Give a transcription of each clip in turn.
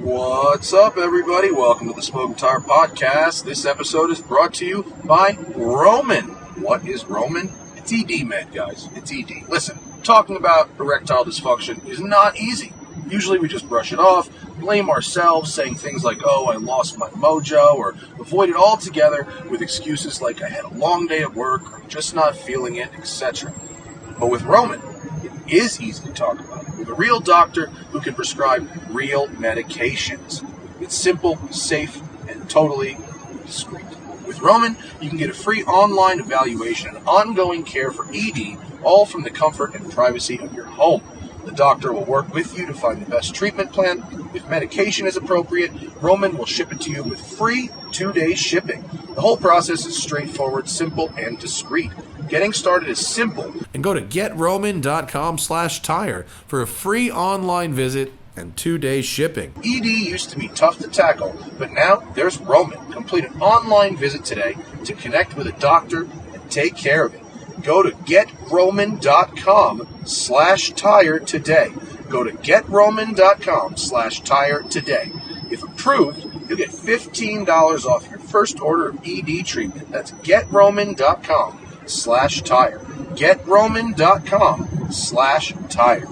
What's up, everybody? Welcome to the Smoke Tire Podcast. This episode is brought to you by Roman. What is Roman? It's ED med, guys. It's ED. Listen, talking about erectile dysfunction is not easy. Usually we just brush it off, blame ourselves, saying things like, oh, I lost my mojo, or avoid it altogether with excuses like I had a long day at work, or I'm just not feeling it, etc. But with Roman, it is easy to talk about with a real doctor who can prescribe real medications. It's simple, safe, and totally discreet. With Roman, you can get a free online evaluation and ongoing care for ED, all from the comfort and privacy of your home. The doctor will work with you to find the best treatment plan. If medication is appropriate, Roman will ship it to you with free 2-day shipping. The whole process is straightforward, simple, and discreet. Getting started is simple. And go to getroman.com/tire for a free online visit and 2-day shipping. ED used to be tough to tackle, but now there's Roman. Complete an online visit today to connect with a doctor and take care of it. Go to getroman.com/tire today. Go to getroman.com/tire today. If approved, you'll get $15 off your first order of ED treatment. That's getroman.com/tire. getroman.com/tire.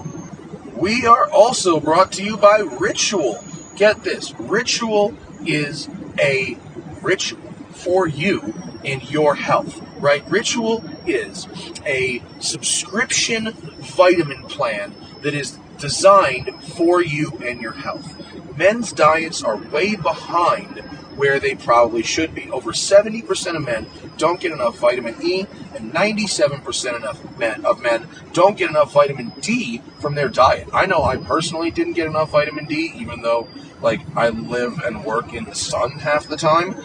We are also brought to you by Ritual. Get this, Ritual is a ritual for you in your health, right? Ritual is a subscription vitamin plan that is designed for you and your health. Men's diets are way behind where they probably should be. Over 70% of men don't get enough vitamin E, and 97% of men don't get enough vitamin D from their diet. I know I personally didn't get enough vitamin D, even though I live and work in the sun half the time,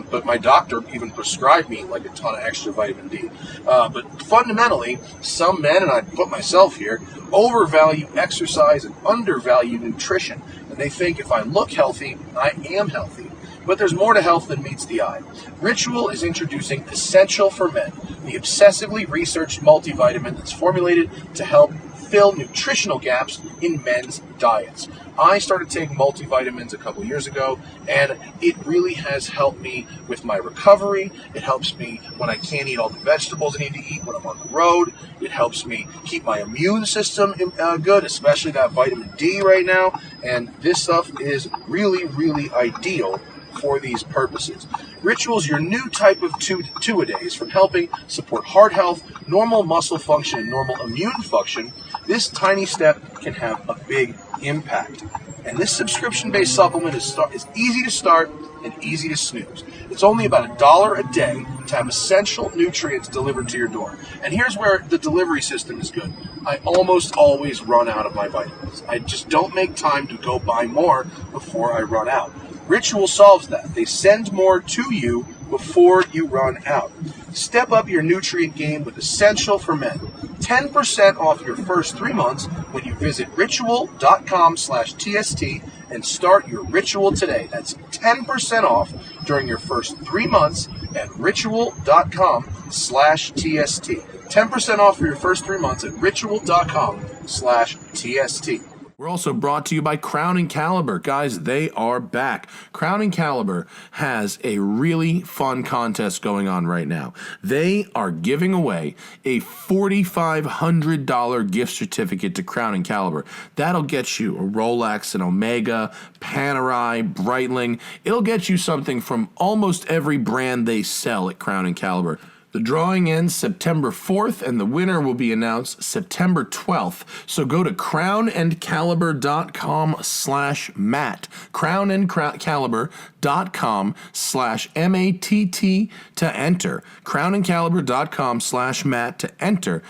but my doctor even prescribed me a ton of extra vitamin D. But fundamentally, some men, and I put myself here, overvalue exercise and undervalue nutrition. And they think if I look healthy, I am healthy. But there's more to health than meets the eye. Ritual is introducing Essential for Men, the obsessively researched multivitamin that's formulated to help fill nutritional gaps in men's diets. I started taking multivitamins a couple years ago, and it really has helped me with my recovery. It helps me when I can't eat all the vegetables I need to eat when I'm on the road. It helps me keep my immune system good, especially that vitamin D right now. And this stuff is really, really ideal for these purposes. Ritual's your new type of two-a-days, from helping support heart health, normal muscle function, and normal immune function. This tiny step can have a big impact. And this subscription-based supplement is easy to start and easy to snooze. It's only about $1 a day to have essential nutrients delivered to your door. And here's where the delivery system is good. I almost always run out of my vitamins. I just don't make time to go buy more before I run out. Ritual solves that. They send more to you before you run out. Step up your nutrient game with Essential for Men. 10% off your first 3 months when you visit ritual.com/TST and start your Ritual today. That's 10% off during your first 3 months at ritual.com/TST. 10% off for your first 3 months at ritual.com/TST. We're also brought to you by Crown & Caliber. Guys, they are back. Crown & Caliber has a really fun contest going on right now. They are giving away a $4,500 gift certificate to Crown & Caliber. That'll get you a Rolex, an Omega, Panerai, Breitling. It'll get you something from almost every brand they sell at Crown & Caliber. The drawing ends September 4th, and the winner will be announced September 12th. So go to crownandcaliber.com/Matt. crownandcaliber.com/MATT to enter. crownandcaliber.com/Matt to enter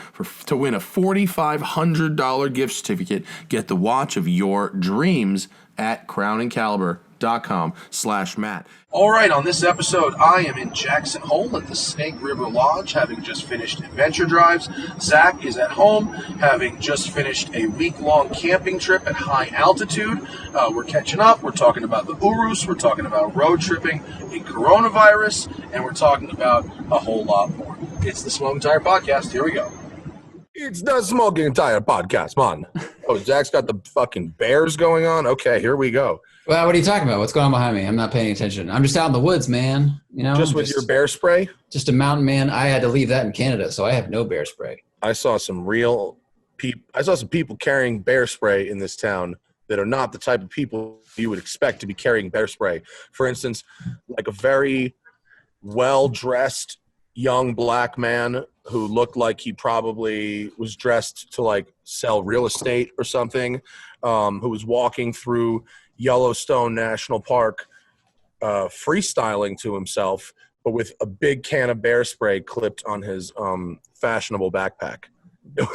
to win a $4,500 gift certificate. Get the watch of your dreams at crownandcaliber.com/Matt. All right, on this episode, I am in Jackson Hole at the Snake River Lodge, having just finished adventure drives. Zack is at home, having just finished a week-long camping trip at high altitude. We're catching up. We're talking about the Urus. We're talking about road tripping in coronavirus, and we're talking about a whole lot more. It's the Smoking Tire Podcast. Here we go. It's the Smoking Tire Podcast, man. Oh, Zach's got the fucking bears going on. Okay, here we go. Well, what are you talking about? What's going on behind me? I'm not paying attention. I'm just out in the woods, man. You know, Just with your bear spray? Just a mountain man. I had to leave that in Canada, so I have no bear spray. I saw some people carrying bear spray in this town that are not the type of people you would expect to be carrying bear spray. For instance, like a very well-dressed young black man who looked like he probably was dressed to like sell real estate or something, who was walking through Yellowstone National Park, freestyling to himself, but with a big can of bear spray clipped on his fashionable backpack.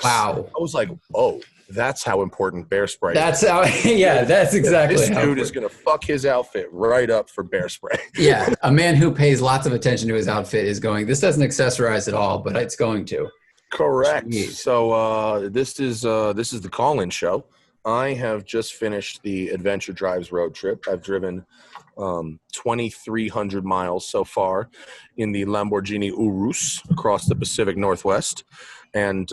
Wow. I was like, oh, that's how important bear spray is. That's how, yeah, that's exactly This how. dude is going to fuck his outfit right up for bear spray. Yeah, a man who pays lots of attention to his outfit is going, this doesn't accessorize at all, but it's going to. Correct. So this is the call-in show. I have just finished the Adventure Drives road trip. I've driven 2,300 miles so far in the Lamborghini Urus across the Pacific Northwest, and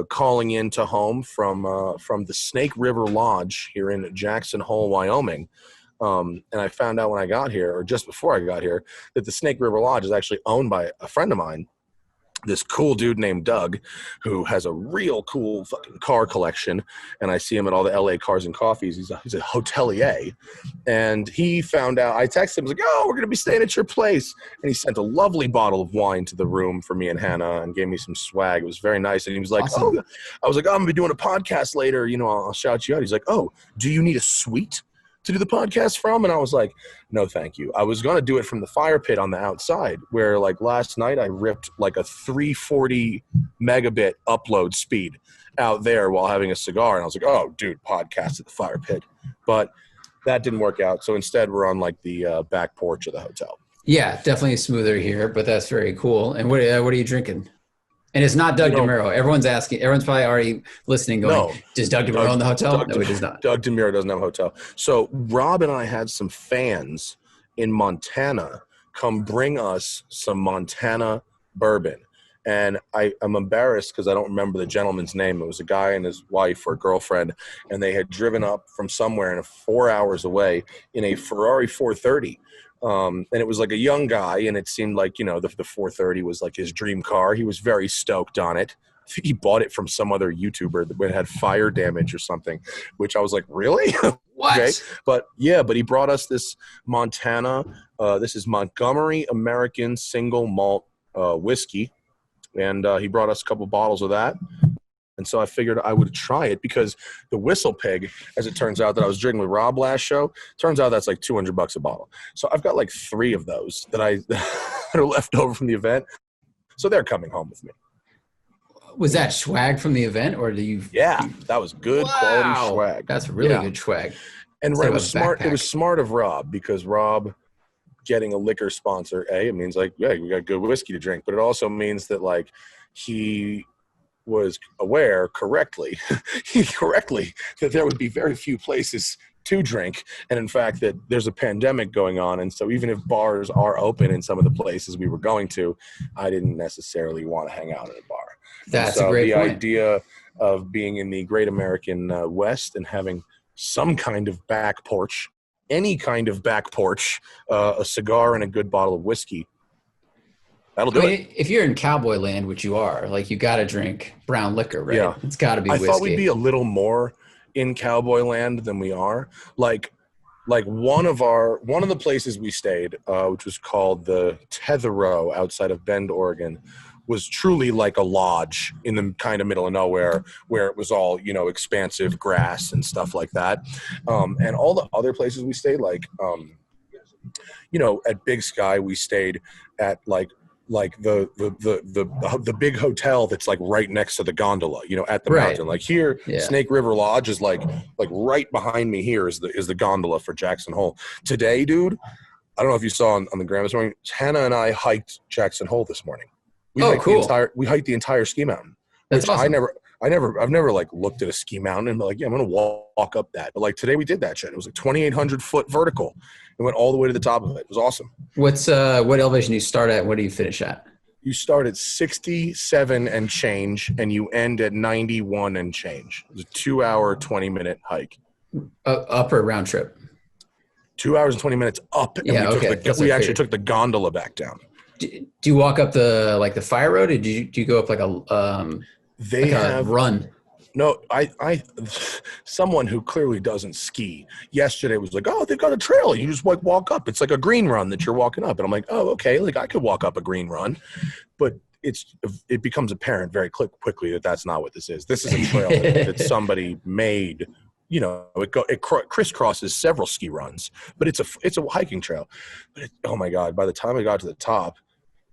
calling into home from the Snake River Lodge here in Jackson Hole, Wyoming. And I found out when I got here, or just before I got here, that the Snake River Lodge is actually owned by a friend of mine, this cool dude named Doug, who has a real cool fucking car collection. And I see him at all the LA Cars and Coffees. He's a hotelier. And he found out, I texted him, I was like, oh, we're going to be staying at your place. And he sent a lovely bottle of wine to the room for me and Hannah and gave me some swag. It was very nice. And he was like, awesome. I was like, oh, I'm going to be doing a podcast later. You know, I'll shout you out. He's like, oh, do you need a suite to do the podcast from? And I was like, no, thank you. I was going to do it from the fire pit on the outside, where like last night I ripped like a 340 megabit upload speed out there while having a cigar. And I was like, oh, dude, podcast at the fire pit. But that didn't work out. So instead we're on like the back porch of the hotel. Yeah, definitely smoother here, but that's very cool. And what are you drinking? And it's not Doug DeMuro. Everyone's asking. Everyone's probably already listening going, no, does Doug DeMuro own the hotel? No, he does not. Doug DeMuro doesn't have a hotel. So Rob and I had some fans in Montana come bring us some Montana bourbon. And I'm embarrassed because I don't remember the gentleman's name. It was a guy and his wife or girlfriend, and they had driven up from somewhere and 4 hours away in a Ferrari 430. And it was like a young guy, and it seemed like, you know, the 430 was like his dream car. He was very stoked on it. I think he bought it from some other YouTuber that had fire damage or something, which I was like, really? What? Okay. But he brought us this Montana. This is Montgomery American single malt whiskey. And he brought us a couple bottles of that. And so I figured I would try it because the Whistle Pig, as it turns out, that I was drinking with Rob last show, turns out that's like $200 a bottle. So I've got like 3 of those that are left over from the event. So they're coming home with me. Was that swag from the event, or do you? Yeah, that was good quality swag. That's really good swag. And it was smart. It was smart of Rob, because Rob getting a liquor sponsor, it means like, yeah, we got good whiskey to drink, but it also means that like he was aware correctly that there would be very few places to drink, and in fact that there's a pandemic going on, and so even if bars are open in some of the places we were going to, I didn't necessarily want to hang out at a bar. That's a great point. The idea of being in the great American West and having some kind of back porch, any kind of back porch, a cigar and a good bottle of whiskey, that'll do it. If you're in cowboy land, which you are, like, you got to drink brown liquor, right? Yeah. It's got to be whiskey. I thought we'd be a little more in cowboy land than we are. Like one of the places we stayed, which was called the Tethero outside of Bend, Oregon, was truly like a lodge in the kind of middle of nowhere, where it was all, you know, expansive grass and stuff like that. And all the other places we stayed, like, you know, at Big Sky, we stayed at like the big hotel that's like right next to the gondola, you know, at the mountain. Like here, Snake River Lodge is like right behind me. Here is the gondola for Jackson Hole. Today, dude, I don't know if you saw on the gram this morning, Hannah and I hiked Jackson Hole this morning. We hiked the entire ski mountain. That's awesome. I've never like looked at a ski mountain and be like, yeah, I'm gonna walk up that. But like today we did that shit. It was like 2,800 foot vertical. It went all the way to the top of it. It was awesome. What elevation do you start at? What do you finish at? You start at 67 and change, and you end at 91 and change. It's a 2 hour, 20-minute hike. Up or round trip? 2 hours and 20 minutes up, and we actually took the gondola back down. Do you walk up the fire road, or do you go up like a run? No, I someone who clearly doesn't ski yesterday was like, oh, they've got a trail. You just like walk up. It's like a green run that you're walking up. And I'm like, oh, okay. Like I could walk up a green run, but it becomes apparent very quickly that that's not what this is. This is a trail that somebody made. You know, it crisscrosses several ski runs, but it's a hiking trail. But oh my God, by the time I got to the top,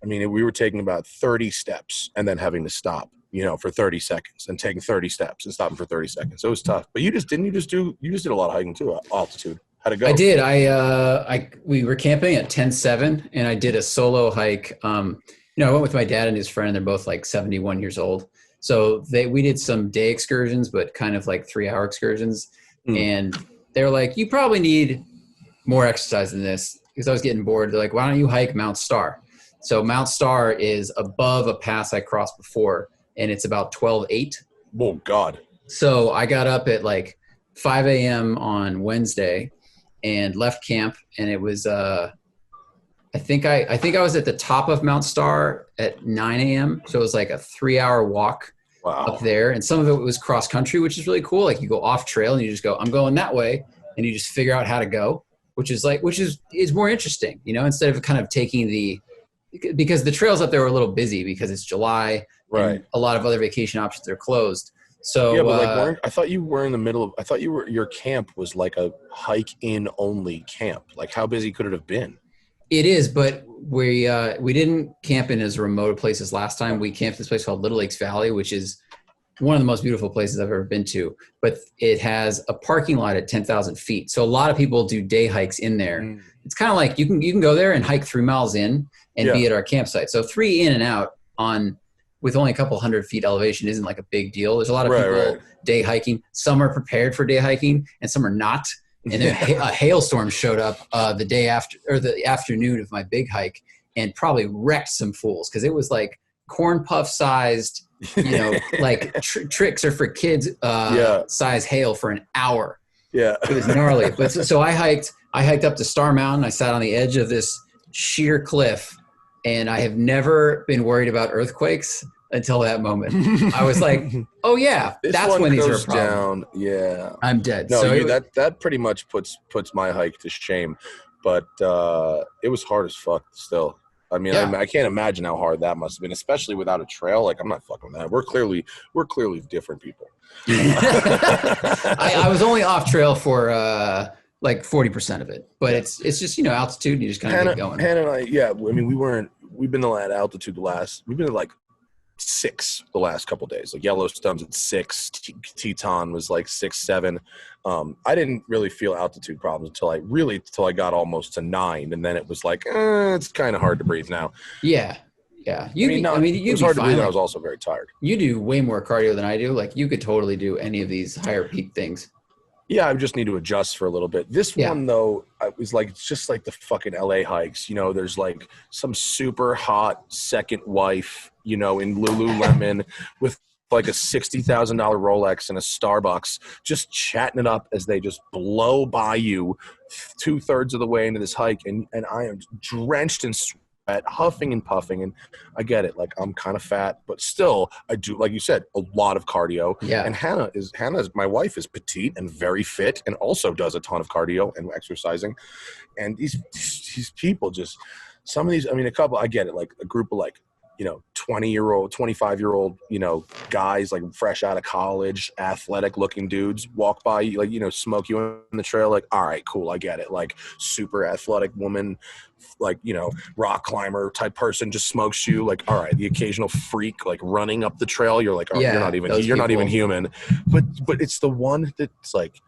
I mean, we were taking about 30 steps and then having to stop, for 30 seconds and taking 30 steps and stopping for 30 seconds. So it was tough. But you did a lot of hiking too, altitude. How'd it go? I did. We were camping at 10-7 and I did a solo hike. I went with my dad and his friend. They're both like 71 years old. So we did some day excursions, but kind of like 3-hour excursions. And they were like, you probably need more exercise than this, because I was getting bored. They're like, why don't you hike Mount Star? So Mount Star is above a pass I crossed before, and it's about 12.8. Oh God. So I got up at like 5 a.m. on Wednesday and left camp, and it was I think I was at the top of Mount Star at 9 a.m. So it was like a 3-hour walk up there. And some of it was cross country, which is really cool. Like you go off trail and you just go, I'm going that way. And you just figure out how to go, which is more interesting, instead of kind of taking because the trails up there were a little busy because it's July. Right. And a lot of other vacation options are closed. So yeah, but I thought you were in the middle of, your camp was like a hike in only camp. Like how busy could it have been? It is, but we didn't camp in as remote a place as last time. We camped this place called Little Lakes Valley, which is one of the most beautiful places I've ever been to. But it has a parking lot at 10,000 feet. So a lot of people do day hikes in there. It's kind of like you can go there and hike 3 miles in and be at our campsite. So 3 in and out with only a couple 100 feet elevation isn't like a big deal. There's a lot of people day hiking. Some are prepared for day hiking and some are not. And a hailstorm showed up the day after, or the afternoon of my big hike, and probably wrecked some fools because it was like corn puff sized, like tricks are for kids size hail for an hour. Yeah, it was gnarly. But so I hiked up to Star Mountain. I sat on the edge of this sheer cliff, and I have never been worried about earthquakes until that moment. I was like, oh yeah, that's when these are a problem. Down. Yeah. I'm dead. No, so that pretty much puts my hike to shame. But it was hard as fuck still. I mean, I can't imagine how hard that must have been, especially without a trail. Like, I'm not fucking with that. We're clearly different people. I was only off trail for like 40% of it, but it's just, altitude, and you just kind of get going. Hannah and I, I mean, we've been at altitude we've been at like 6 the last couple of days. Like Yellowstone's at 6, Teton was like 6, 7. I didn't really feel altitude problems until I got almost to 9, and then it was like it's kind of hard to breathe now. Yeah. It was hard to breathe. I was also very tired. You do way more cardio than I do. Like you could totally do any of these higher peak things. Yeah, I just need to adjust for a little bit. This one, though, I was like, it's just like the fucking LA hikes. There's like some super hot second wife, in Lululemon with like a $60,000 Rolex and a Starbucks, just chatting it up as they just blow by you 2/3 of the way into this hike. And I am drenched in sweat, huffing and puffing. And I get it. Like, I'm kind of fat, but still I do, like you said, a lot of cardio. Yeah. And Hannah's my wife is petite and very fit and also does a ton of cardio and exercising. And these people just, some of these, I mean, a couple, I get it. Like a group of like, 20-year-old, 25-year-old, guys like fresh out of college, athletic looking dudes walk by you, like, smoke you on the trail. Like, all right, cool. I get it. Like super athletic woman, like, rock climber type person just smokes you. Like, all right, the occasional freak, like running up the trail. You're like, oh, you're not even human. But it's the one that's like,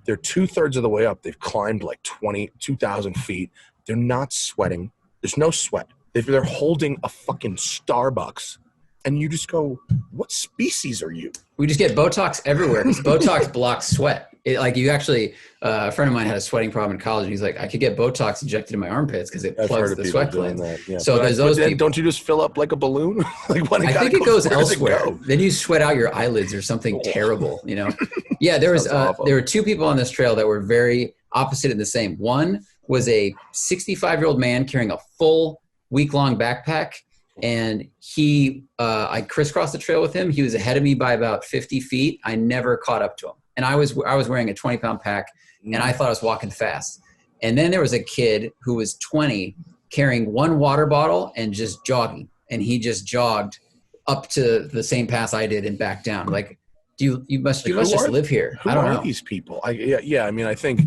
they're 2/3 of the way up. They've climbed like 2,000 feet. They're not sweating. There's no sweat. They're holding a fucking Starbucks, and you just go, what species are you? We just get Botox everywhere because Botox blocks sweat. Like you actually, a friend of mine had a sweating problem in college, and he's like, I could get Botox injected in my armpits because it I've plugs heard of the people sweat doing glands. that. Yeah. So there's But those then people. don't you just fill up like a balloon? Like when I think it goes where does it elsewhere. go? Then you sweat out your eyelids or something terrible, you know? Yeah, there were two people on this trail that were very opposite and the same. One was a 65-year-old man carrying a full week-long backpack, and I crisscrossed the trail with him. He was ahead of me by about 50 feet. I never caught up to him. And I was wearing a 20-pound pack, and I thought I was walking fast. And then there was a kid who was 20 carrying one water bottle and just jogging. And he just jogged up to the same pass I did and back down. Like, you must just live here. I don't know. These people? I mean, I think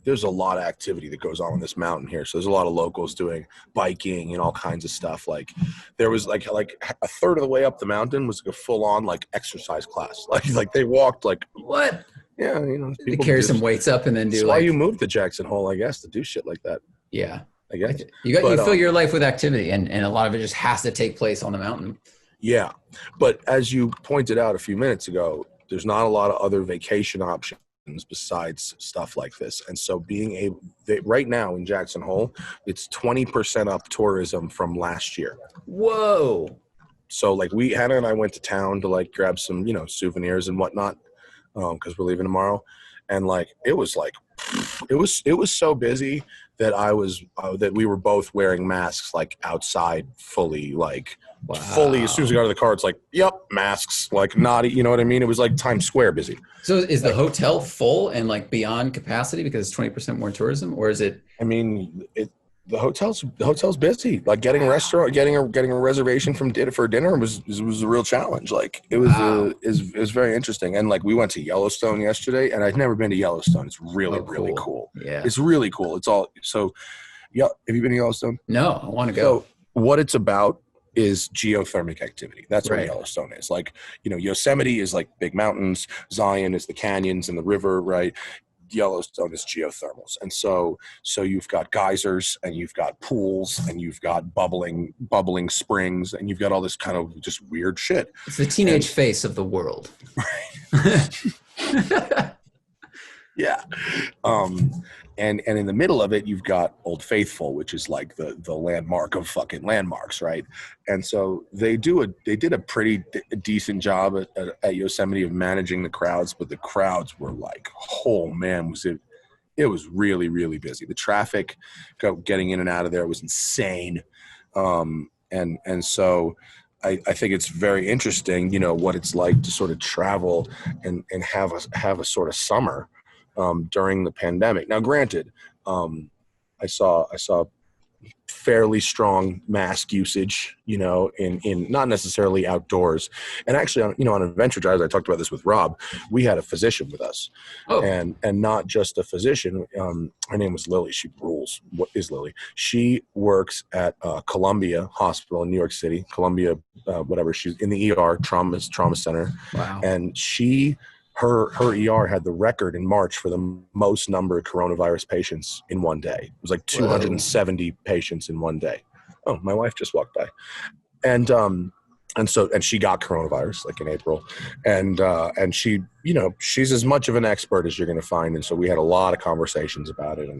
there's a lot of activity that goes on this mountain here. So there's a lot of locals doing biking and all kinds of stuff. Like there was like a third of the way up the mountain was like a full on like exercise class. Like they walked like what? Yeah, you know, people carry some weights up and then do. That's why you moved to Jackson Hole, I guess, to do shit like that. Yeah, I guess you fill your life with activity, and a lot of it just has to take place on the mountain. Yeah, but as you pointed out a few minutes ago, there's not a lot of other vacation options besides stuff like this. And so right now in Jackson Hole, it's 20% up tourism from last year. Whoa. So like Hannah and I went to town to like grab some, you know, souvenirs and whatnot, because we're leaving tomorrow. And like, it was so busy that that we were both wearing masks, like outside fully, like fully, as soon as we got to the car, it's like, yep, masks, like not, you know what I mean? It was like Times Square busy. So is the hotel full and like beyond capacity because it's 20% more tourism, or is it? I mean, the hotel's busy. Like getting a reservation for dinner was a real challenge. Like it was is very interesting. And like we went to Yellowstone yesterday, and I'd never been to Yellowstone. It's really really cool. Yeah, it's really cool. It's all so. Yeah, have you been to Yellowstone? No, I want to go. So what it's about is geothermic activity. That's what Right. Yellowstone is. Like, you know, Yosemite is like big mountains. Zion is the canyons and the river, right? Yellowstone is geothermals. And so you've got geysers and you've got pools and you've got bubbling springs and you've got all this kind of just weird shit. It's the teenage face of the world. Right. Yeah. And in the middle of it, you've got Old Faithful, which is like the landmark of fucking landmarks, right? And so they did a pretty decent job at Yosemite of managing the crowds, but the crowds were like, oh man, it was really, really busy. The traffic getting in and out of there was insane. And so I think it's very interesting, you know, what it's like to sort of travel and have a sort of summer during the pandemic. Now, granted, I saw fairly strong mask usage, you know, in not necessarily outdoors. And actually, you know, on adventure drives, I talked about this with Rob. We had a physician with us, and not just a physician. Her name was Lily. She rules. What is Lily? She works at Columbia Hospital in New York City. Columbia, whatever. She's in the ER trauma center. Wow. And her ER had the record in March for the most number of coronavirus patients in one day. It was like 270 patients in one day. Oh, my wife just walked by. And she got coronavirus like in April. And she, you know, she's as much of an expert as you're going to find. And so we had a lot of conversations about it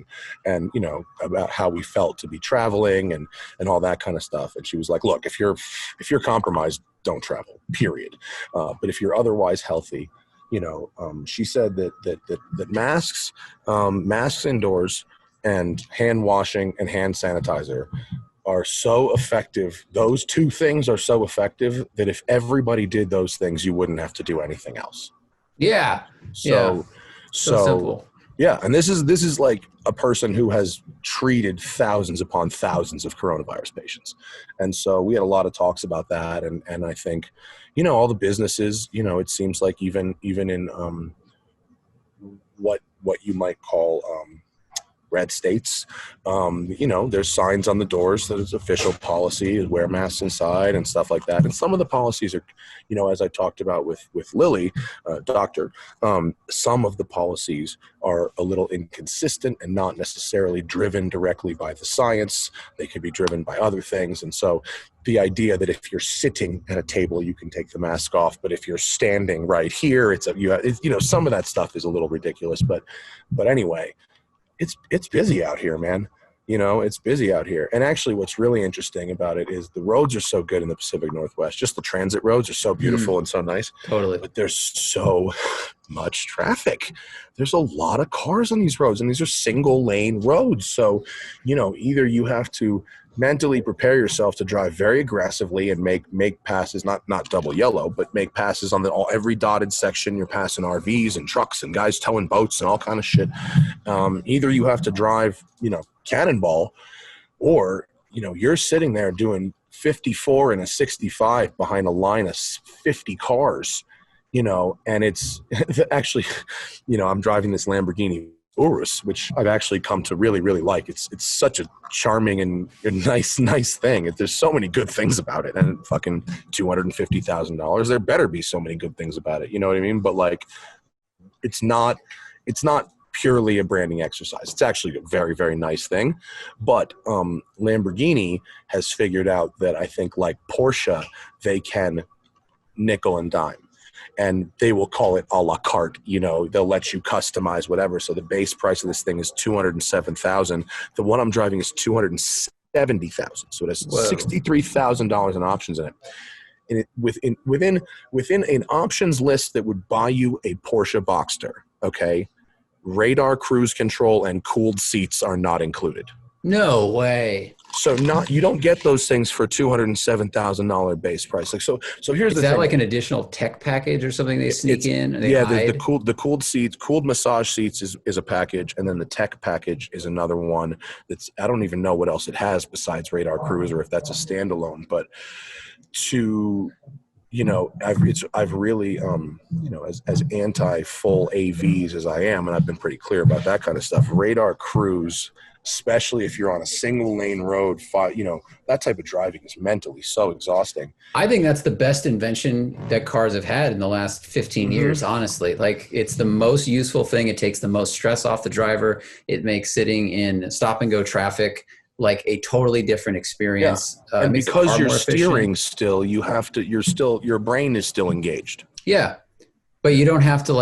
and, you know, about how we felt to be traveling and all that kind of stuff. And she was like, look, if you're compromised, don't travel, period. But if you're otherwise healthy, you know, she said that masks indoors and hand washing and hand sanitizer are so effective. Those two things are so effective that if everybody did those things, you wouldn't have to do anything else. Yeah. So simple. Yeah. And this is like a person who has treated thousands upon thousands of coronavirus patients. And so we had a lot of talks about that. And I think, you know, all the businesses, you know, it seems like even in what you might call red states, you know, there's signs on the doors that it's official policy is wear masks inside and stuff like that. And some of the policies are, you know, as I talked about with Lily, doctor, some of the policies are a little inconsistent and not necessarily driven directly by the science. They could be driven by other things. And so the idea that if you're sitting at a table, you can take the mask off, but if you're standing right here, some of that stuff is a little ridiculous. But anyway, it's busy out here, man. It's busy out here. And actually, what's really interesting about it is the roads are so good in the Pacific Northwest. Just the transit roads are so beautiful and so nice. Totally. But there's so much traffic. There's a lot of cars on these roads, and these are single lane roads. So, either you have to mentally prepare yourself to drive very aggressively and make passes, not double yellow, but make passes on every dotted section. You're passing RVs and trucks and guys towing boats and all kind of shit. Either you have to drive, cannonball, or you're sitting there doing 54 and a 65 behind a line of 50 cars, and it's actually, I'm driving this Lamborghini Urus, which I've actually come to really, really like. It's such a charming and nice thing. There's so many good things about it, and fucking $250,000. There better be so many good things about it. You know what I mean? But like, it's not purely a branding exercise. It's actually a very, very nice thing. But Lamborghini has figured out that I think, like Porsche, they can nickel and dime. And they will call it a la carte. They'll let you customize whatever. So the base price of this thing is $207,000. The one I'm driving is $270,000. So it has $63,000 in options in it. And within an options list that would buy you a Porsche Boxster, okay, radar, cruise control, and cooled seats are not included. No way. So you don't get those things for $207,000 base price. Like so here's the thing. Is that like an additional tech package or something they sneak in? And the cooled seats, cooled massage seats is a package, and then the tech package is another one. I don't even know what else it has besides radar, cruise, or if that's a standalone. But I've really as anti full AVs as I am, and I've been pretty clear about that kind of stuff. Radar, cruise, especially if you're on a single lane road, that type of driving is mentally so exhausting. I think that's the best invention that cars have had in the last 15 years, honestly. Like, it's the most useful thing. It takes the most stress off the driver. It makes sitting in stop and go traffic like a totally different experience. Yeah. And because you're steering still, your brain is still engaged. Yeah. But you don't have to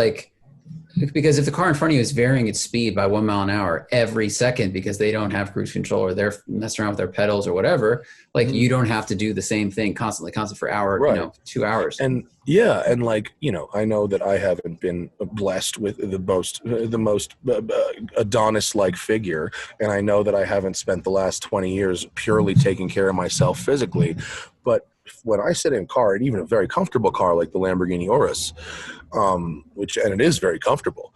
because if the car in front of you is varying its speed by 1 mile an hour every second because they don't have cruise control or they're messing around with their pedals or whatever, you don't have to do the same thing constantly for hour, right. 2 hours. And I know that I haven't been blessed with the most Adonis-like figure, and I know that I haven't spent the last 20 years purely taking care of myself physically, but when I sit in a car, and even a very comfortable car like the Lamborghini Urus, and it is very comfortable.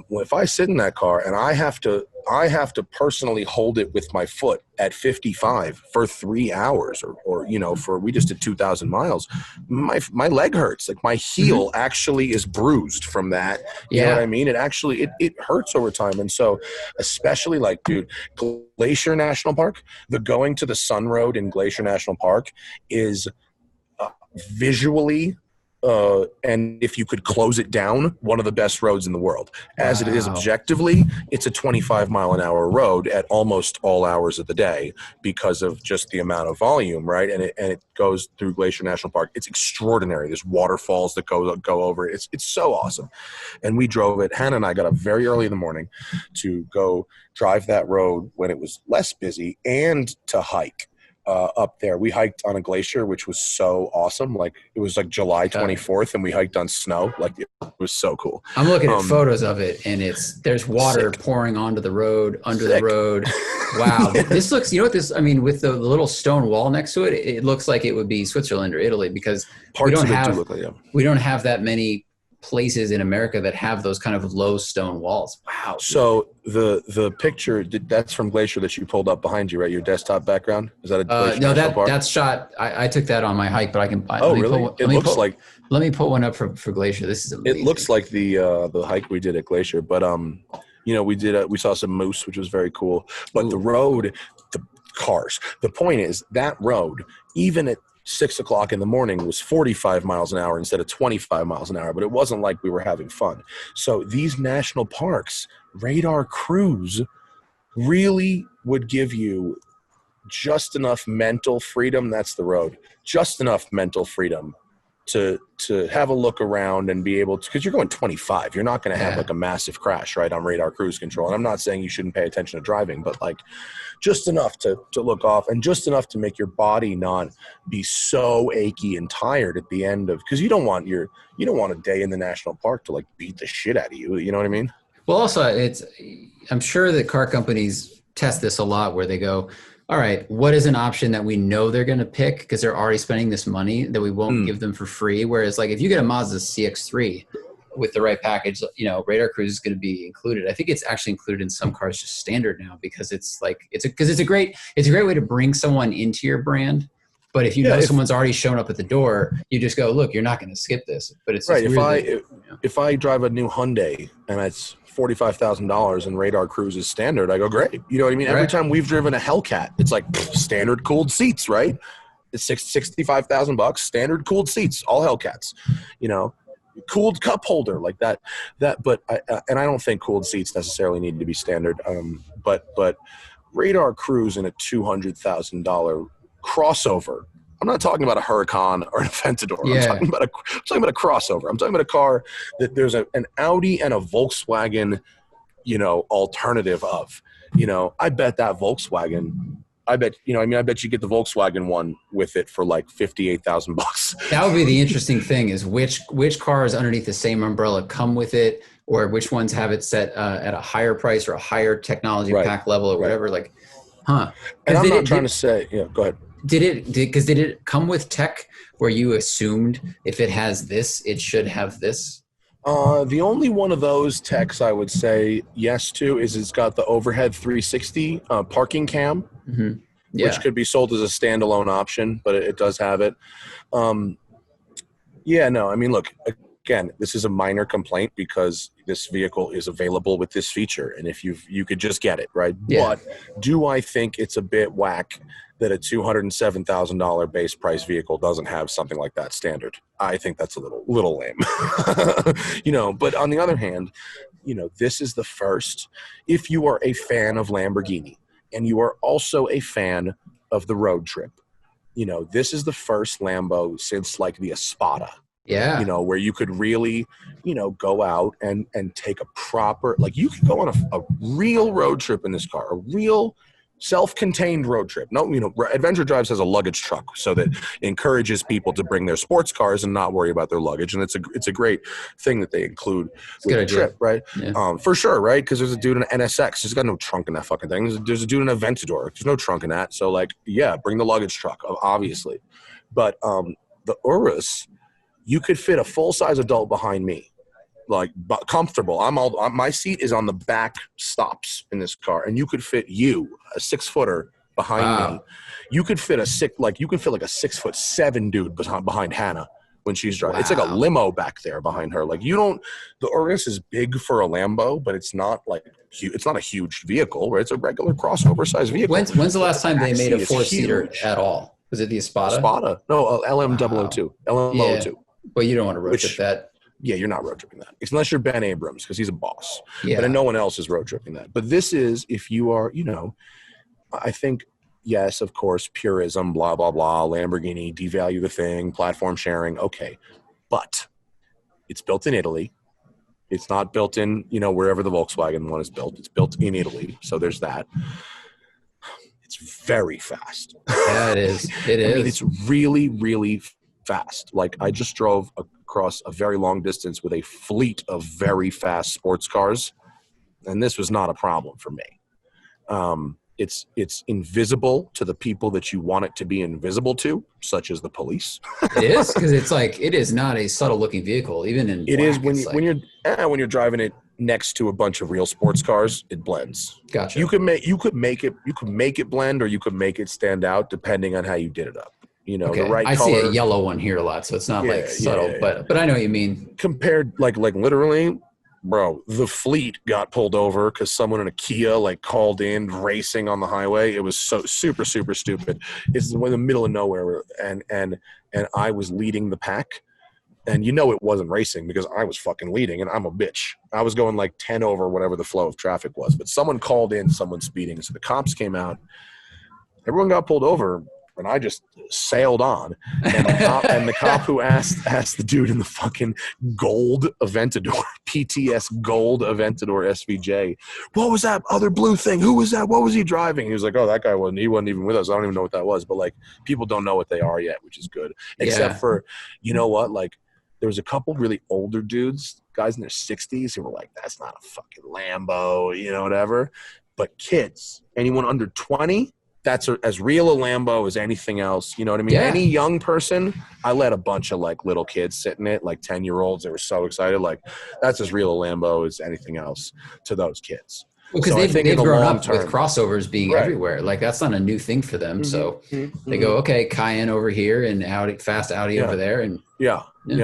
If I sit in that car and I have to personally hold it with my foot at 55 for 3 hours, we just did 2,000 miles, my leg hurts. Like, my heel actually is bruised from that. You know what I mean? It actually, it hurts over time. And so, especially Glacier National Park, the going to the Sun Road in Glacier National Park is visually, and if you could close it down, one of the best roads in the world. As it is objectively, it's a 25 mile an hour road at almost all hours of the day because of just the amount of volume, right? And it goes through Glacier National Park. It's extraordinary. There's waterfalls that go over it. It's so awesome. And we drove it. Hannah and I got up very early in the morning to go drive that road when it was less busy and to hike. Up there, we hiked on a glacier, which was so awesome. It was July 24th, and we hiked on snow. It was so cool. I'm looking at photos of it, and there's water pouring onto the road, under the road. Wow, this looks. With the little stone wall next to it, it looks like it would be Switzerland or Italy because we don't have that many places in America that have those kind of low stone walls. Wow. So the picture, that's from Glacier that you pulled up behind you, right? Your desktop background? Is that a Glacier National Park? That's shot. I took that on my hike, but I can. Really? Let me put one up for Glacier. This is amazing. It looks like the hike we did at Glacier, but we saw some moose, which was very cool. But the road, the cars. The point is that road, even at 6 o'clock in the morning, was 45 miles an hour instead of 25 miles an hour, but it wasn't like we were having fun. So these national parks, radar cruise, really would give you just enough mental freedom. That's the road. Just enough mental freedom to have a look around and be able to, because you're going 25. You're not going to have like a massive crash, right, on radar cruise control. And I'm not saying you shouldn't pay attention to driving, but like just enough to look off, and just enough to make your body not be so achy and tired at the end of, because you don't want a day in the national park to like beat the shit out of you. You know what I mean? Well, also I'm sure that car companies test this a lot where they go, all right, what is an option that we know they're going to pick because they're already spending this money that we won't give them for free? Whereas like if you get a Mazda CX-3 with the right package, you know, radar cruise is going to be included. I think it's actually included in some cars just standard now because it's a great way to bring someone into your brand. But if you know someone's already shown up at the door, you just go, look, you're not going to skip this. But it's right. If I drive a new Hyundai and it's $45,000 and radar cruise is standard, I go, great. You know what I mean? Right. Every time we've driven a Hellcat, it's like standard cooled seats, right? It's $65,000, standard cooled seats, all Hellcats, you know, cooled cup holder like that. But I don't think cooled seats necessarily need to be standard. But radar cruise in a $200,000 crossover. I'm not talking about a Huracan or an Aventador. I'm talking about a crossover. I'm talking about a car that there's an Audi and a Volkswagen, you know, alternative of. You know, I bet that Volkswagen. I bet you get the Volkswagen one with it for like $58,000. That would be the interesting thing: is which cars underneath the same umbrella come with it, or which ones have it set at a higher price or a higher technology pack level or whatever. Like, huh? And I'm not trying to say, go ahead. Did it come with tech where you assumed if it has this, it should have this? The only one of those techs I would say yes to is it's got the overhead 360 parking cam, which could be sold as a standalone option, but it does have it. I mean, look, again, this is a minor complaint because this vehicle is available with this feature, and if you could just get it, right? Yeah. But do I think it's a bit whack that a $207,000 base price vehicle doesn't have something like that standard? I think that's a little lame. You know, but on the other hand, you know, this is the first, if you are a fan of Lamborghini and you are also a fan of the road trip, you know, this is the first Lambo since like the Espada. Yeah. You know, where you could really, you know, go out and take a proper, like you could go on a real road trip in this car, a real self-contained road trip. No, you know, Adventure Drives has a luggage truck so that encourages people to bring their sports cars and not worry about their luggage. And it's a great thing that they include with the trip, right? Yeah. For sure, right? Because there's a dude in an NSX. There's got no trunk in that fucking thing. There's a dude in an Aventador. There's no trunk in that. So, like, yeah, bring the luggage truck, obviously. But the Urus, you could fit a full-size adult behind me, like comfortable. My seat is on the back stops in this car, and you could fit a 6-footer behind me. You could fit like a 6'7" dude behind Hannah when she's driving. Wow. It's like a limo back there behind her. Like the Urus is big for a Lambo, but it's not like it's not a huge vehicle, right? It's a regular crossover size vehicle. When's the last time they made a 4-seater at all? Was it the Espada? Espada. No, LM002. LM002. Yeah. But you don't want to road trip that. Yeah, you're not road tripping that. Unless you're Ben Abrams, because he's a boss. Yeah. But no one else is road tripping that. But this is, if you are, you know, I think, yes, of course, purism, blah, blah, blah, Lamborghini, devalue the thing, platform sharing, okay. But it's built in Italy. It's not built in, you know, wherever the Volkswagen one is built. It's built in Italy. So there's that. It's very fast. Yeah, it is. It is. I mean, it's really, really fast. Like I just drove across a very long distance with a fleet of very fast sports cars, and this was not a problem for me. It's invisible to the people that you want it to be invisible to, such as the police. It is, because it's like it is not a subtle looking vehicle, even in it black, is when you're driving it next to a bunch of real sports cars, it blends. Gotcha. You could make it blend, or you could make it stand out depending on how you did it up. You know, the right I color. see a yellow one here a lot, so it's not like subtle, but I know what you mean. Compared, like literally, bro, the fleet got pulled over because someone in a Kia like called in racing on the highway. It was so super, super stupid. It's in the middle of nowhere, and I was leading the pack, and you know it wasn't racing because I was fucking leading, and I'm a bitch. I was going like 10 over whatever the flow of traffic was, but someone called in, someone speeding, so the cops came out. Everyone got pulled over, and I just sailed on. And the cop who asked the dude in the fucking gold Aventador, PTS gold Aventador SVJ, what was that other blue thing? Who was that? What was he driving? He was like, oh, that guy wasn't even with us. I don't even know what that was. But like, people don't know what they are yet, which is good. Except for, you know what? Like, there was a couple really older dudes, guys in their 60s, who were like, that's not a fucking Lambo, you know, whatever. But kids, anyone under 20, that's as real a Lambo as anything else. You know what I mean? Yeah. Any young person, I let a bunch of like little kids sit in it, like 10-year-olds. They were so excited. Like, that's as real a Lambo as anything else to those kids. Well, because So they've grown up term, with crossovers being everywhere. Like, that's not a new thing for them. So they go, okay, Cayenne over here and fast Audi over there. And yeah. You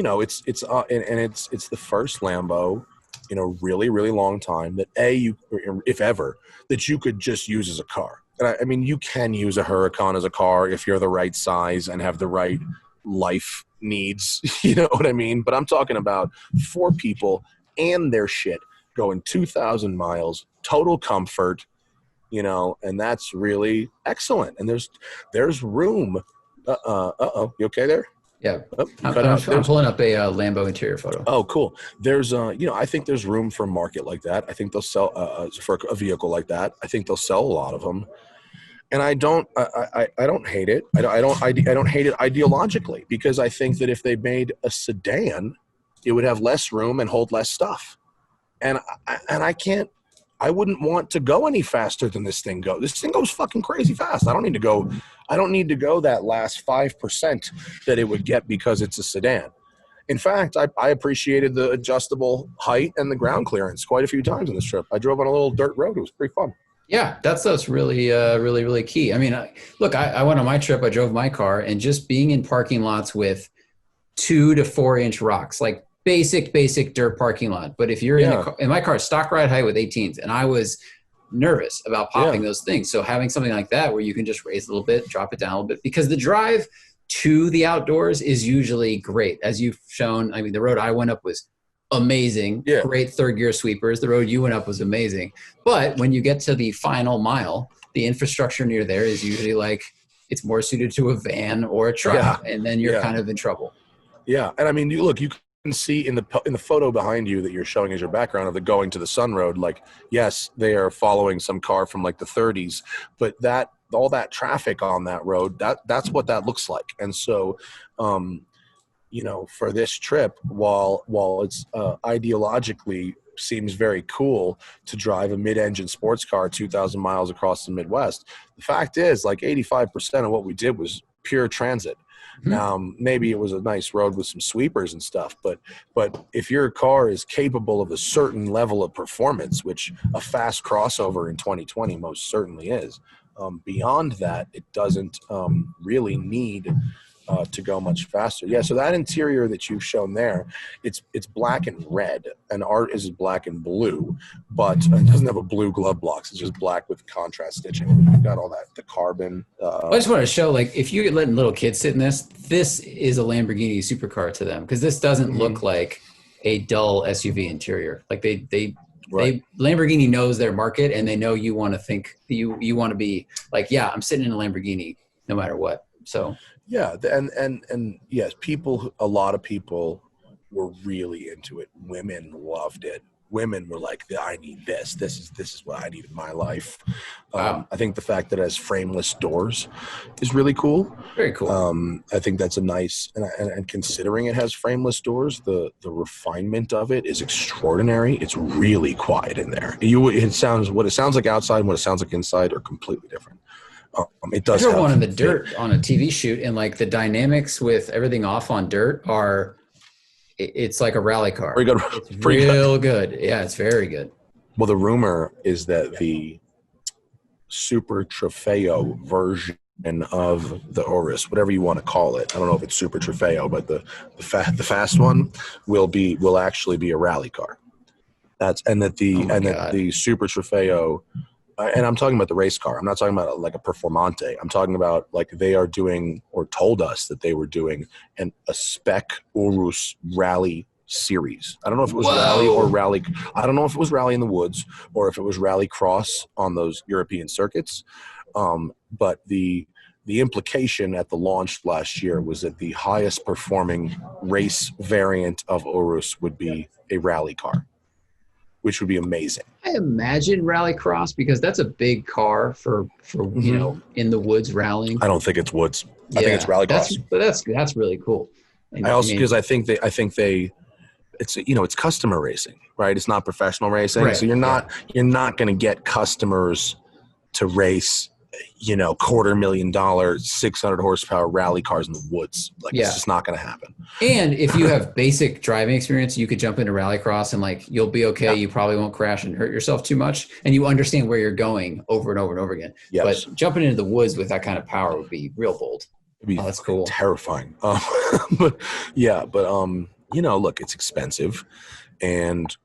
know, it's the first Lambo in a really, really long time that if ever, that you could just use as a car. And I mean, you can use a Huracan as a car if you're the right size and have the right life needs, you know what I mean? But I'm talking about 4 people and their shit going 2,000 miles, total comfort, you know, and that's really excellent. And there's room. You okay there? Yeah, Oh, I'm pulling up a Lambo interior photo. Oh, cool. There's, you know, I think there's room for a market like that. I think they'll sell for a vehicle like that. I think they'll sell a lot of them, and I don't hate it. I don't hate it ideologically, because I think that if they made a sedan, it would have less room and hold less stuff, and I wouldn't want to go any faster than this thing goes. This thing goes fucking crazy fast. I don't need to go that last 5% that it would get because it's a sedan. In fact, I appreciated the adjustable height and the ground clearance quite a few times on this trip. I drove on a little dirt road. It was pretty fun. Yeah, that's really, really, really key. I mean, I went on my trip. I drove my car, and just being in parking lots with 2 to 4 inch rocks, like basic dirt parking lot. But if you're in my car, stock ride height with 18s, and I was nervous about popping those things. So having something like that where you can just raise a little bit, drop it down a little bit, because the drive to the outdoors is usually great. As you've shown, I mean, the road I went up was amazing. Yeah. Great third gear sweepers. The road you went up was amazing. But when you get to the final mile, the infrastructure near there is usually like, it's more suited to a van or a truck, and then you're kind of in trouble. Yeah. And I mean, you can see in the photo behind you that you're showing as your background of the going to the sun road, like, yes, they are following some car from like the 30s, but all that traffic on that road, that's what that looks like. And so, you know, for this trip, while it's ideologically seems very cool to drive a mid-engine sports car 2,000 miles across the Midwest, the fact is, like, 85% of what we did was pure transit. Maybe it was a nice road with some sweepers and stuff, but if your car is capable of a certain level of performance, which a fast crossover in 2020 most certainly is, beyond that, it doesn't really need to go much faster. Yeah, so that interior that you've shown there, it's black and red, and art is black and blue, but it doesn't have a blue glove box. It's just black with contrast stitching. You've got all that, the carbon. I just want to show, like, if you're letting little kids sit in this is a Lamborghini supercar to them, because this doesn't look like a dull SUV interior. Like Lamborghini knows their market, and they know you want to think you want to be like, yeah, I'm sitting in a Lamborghini no matter what. So yeah, and yes, a lot of people were really into it. Women loved it. Women were like, I need this. This is what I need in my life. Wow. I think the fact that it has frameless doors is really cool. Very cool. I think that's a nice, and considering it has frameless doors, the refinement of it is extraordinary. It's really quiet in there. What it sounds like outside and what it sounds like inside are completely different. It does. I drove one in the dirt on a TV shoot, and like the dynamics with everything off on dirt it's like a rally car. Pretty good. It's real good. Yeah, it's very good. Well, the rumor is that the Super Trofeo version of the Urus, whatever you want to call it, I don't know if it's Super Trofeo, but the fast one will actually be a rally car. That the Super Trofeo. And I'm talking about the race car. I'm not talking about like a Performante. I'm talking about like they are doing, or told us that they were doing, a spec Urus rally series. I don't know if it was rally or rally. I don't know if it was rally in the woods or if it was rally cross on those European circuits. But the implication at the launch last year was that the highest performing race variant of Urus would be a rally car, which would be amazing. I imagine rallycross, because that's a big car for you know, in the woods rallying. I don't think it's woods. I think it's rallycross. That's really cool. And, I also, because I think they it's, you know, it's customer racing, right? It's not professional racing. Right. So you're not going to get customers to race, you know, $250,000 600 horsepower rally cars in the woods. Like, it's just not going to happen. And if you have basic driving experience, you could jump into rallycross and like, you'll be okay. You probably won't crash and hurt yourself too much. And you understand where you're going over and over and over again. Yes. But jumping into the woods with that kind of power would be real bold. It'd be that's cool. Terrifying. You know, look, it's expensive, and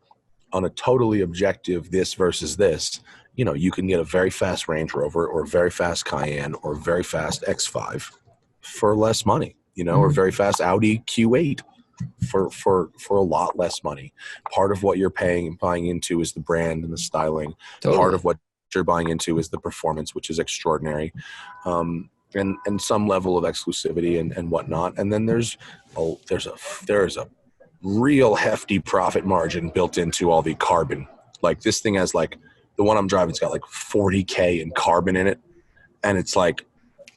on a totally objective this versus this, you know, you can get a very fast Range Rover or a very fast Cayenne or a very fast X5 for less money, you know, or very fast Audi Q8 for a lot less money. Part of what you're buying into is the brand and the styling. Totally. Part of what you're buying into is the performance, which is extraordinary. And some level of exclusivity and whatnot. And then there's a real hefty profit margin built into all the carbon. Like, this thing has, like, the one I'm driving's got like 40K in carbon in it. And it's like,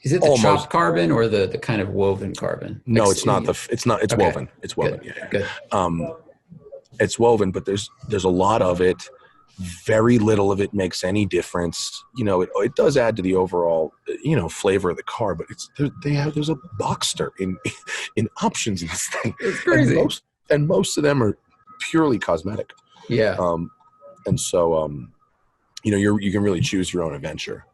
is it the chopped carbon or the kind of woven carbon? No, it's not it's okay. Woven. It's woven. Good. Yeah. Good. It's woven, but there's a lot of it. Very little of it makes any difference. You know, it does add to the overall, you know, flavor of the car, but there's a Boxster in options in this thing. It's crazy. And most of them are purely cosmetic. Yeah. And so, you know, you can really choose your own adventure.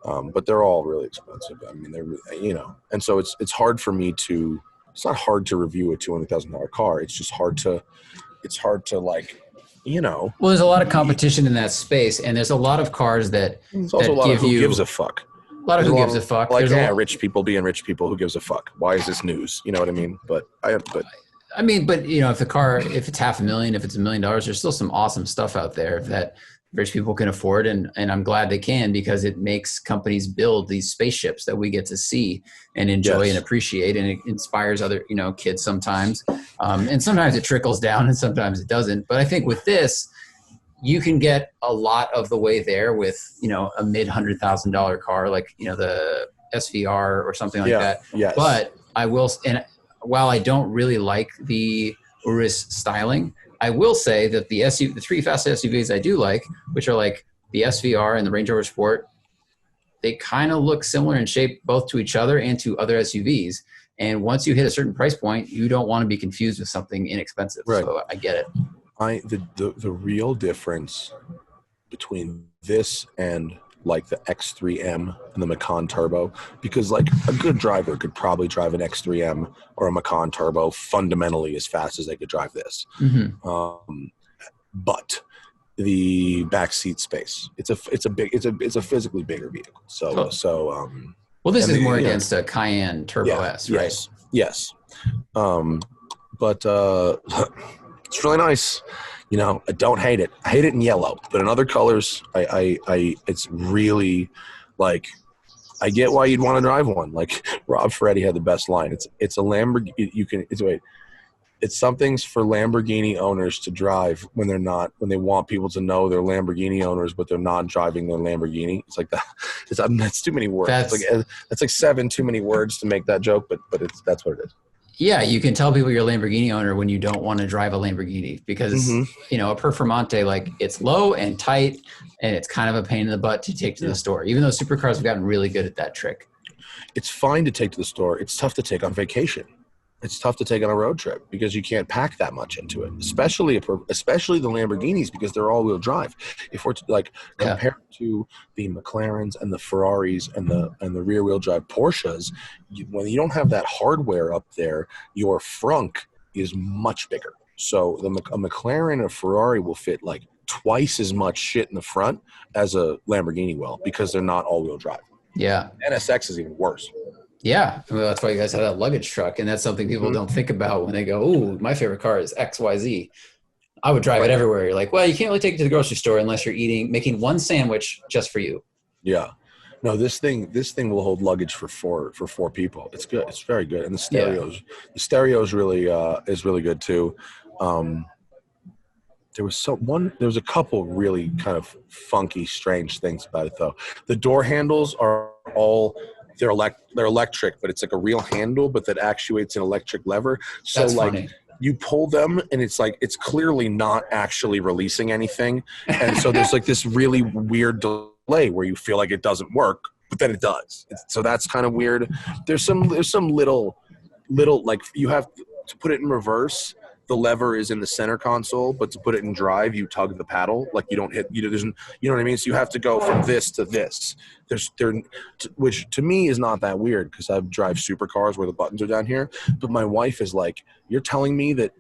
But they're all really expensive. I mean, you know, and so it's hard for me to. It's not hard to review a $200,000 car. It's just hard to like. You know, well, there's a lot of competition in that space, and there's a lot of cars that there's also a lot of who gives a fuck. A lot of who gives a fuck. Like, rich people being rich people. Who gives a fuck? Why is this news? You know what I mean? But you know, if it's $500,000, if it's $1 million, there's still some awesome stuff out there that rich people can afford, and I'm glad they can, because it makes companies build these spaceships that we get to see and enjoy and appreciate, and it inspires other, you know, kids sometimes, and sometimes it trickles down and sometimes it doesn't. But I think with this, you can get a lot of the way there with, you know, a mid-$100,000 car like, you know, the SVR or something like that. Yes. But I will, and while I don't really like the Urus styling, I will say that the three fast SUVs I do like, which are like the SVR and the Range Rover Sport, they kind of look similar in shape both to each other and to other SUVs. And once you hit a certain price point, you don't want to be confused with something inexpensive. Right. So I get it. The real difference between this and like the X3M and the Macan Turbo, because like a good driver could probably drive an X3M or a Macan Turbo fundamentally as fast as they could drive this. Mm-hmm. But the backseat space, it's a physically bigger vehicle. Well, this is more against a Cayenne Turbo S, right? Yes. But it's really nice. You know, I don't hate it. I hate it in yellow, but in other colors, it's really like, I get why you'd want to drive one. Like Rob Ferretti had the best line. It's a Lamborghini. It's something's for Lamborghini owners to drive when they want people to know they're Lamborghini owners, but they're not driving their Lamborghini. It's like that. That's too many words. That's like 7 too many words to make that joke, but that's what it is. Yeah, you can tell people you're a Lamborghini owner when you don't want to drive a Lamborghini, because, you know, a Performante, like, it's low and tight, and it's kind of a pain in the butt to take to the store, even though supercars have gotten really good at that trick. It's fine to take to the store. It's tough to take on vacation. It's tough to take on a road trip because you can't pack that much into it, especially the Lamborghinis, because they're all-wheel drive. If we're compared to the McLarens and the Ferraris and the rear-wheel drive Porsches, when you don't have that hardware up there, your frunk is much bigger. So a McLaren and a Ferrari will fit like twice as much shit in the front as a Lamborghini will, because they're not all-wheel drive. Yeah. NSX is even worse. Yeah, well, that's why you guys have that luggage truck, and that's something people Mhm. don't think about when they go, "Ooh, my favorite car is XYZ." I would drive it Right. everywhere. You're like, well, you can't really take it to the grocery store unless you're making one sandwich just for you. Yeah. No, this thing will hold luggage for four people. It's good. It's very good. And Yeah, the stereo is really good too. Um, there was a couple really kind of funky, strange things about it though. The door handles are all they're electric, but it's like a real handle, but that actuates an electric lever. So that's like funny. you pull them and it's like it's clearly not actually releasing anything. And so there's like this really weird delay where you feel like it doesn't work, but then it does. So that's kind of weird. There's some little like you have to put it in reverse. The lever is in the center console, but to put it in drive, you tug the paddle. Like you don't hit. There's, you know what I mean. So you have to go from this to this. Which to me is not that weird because I drive supercars where the buttons are down here. But my wife is like, "You're telling me that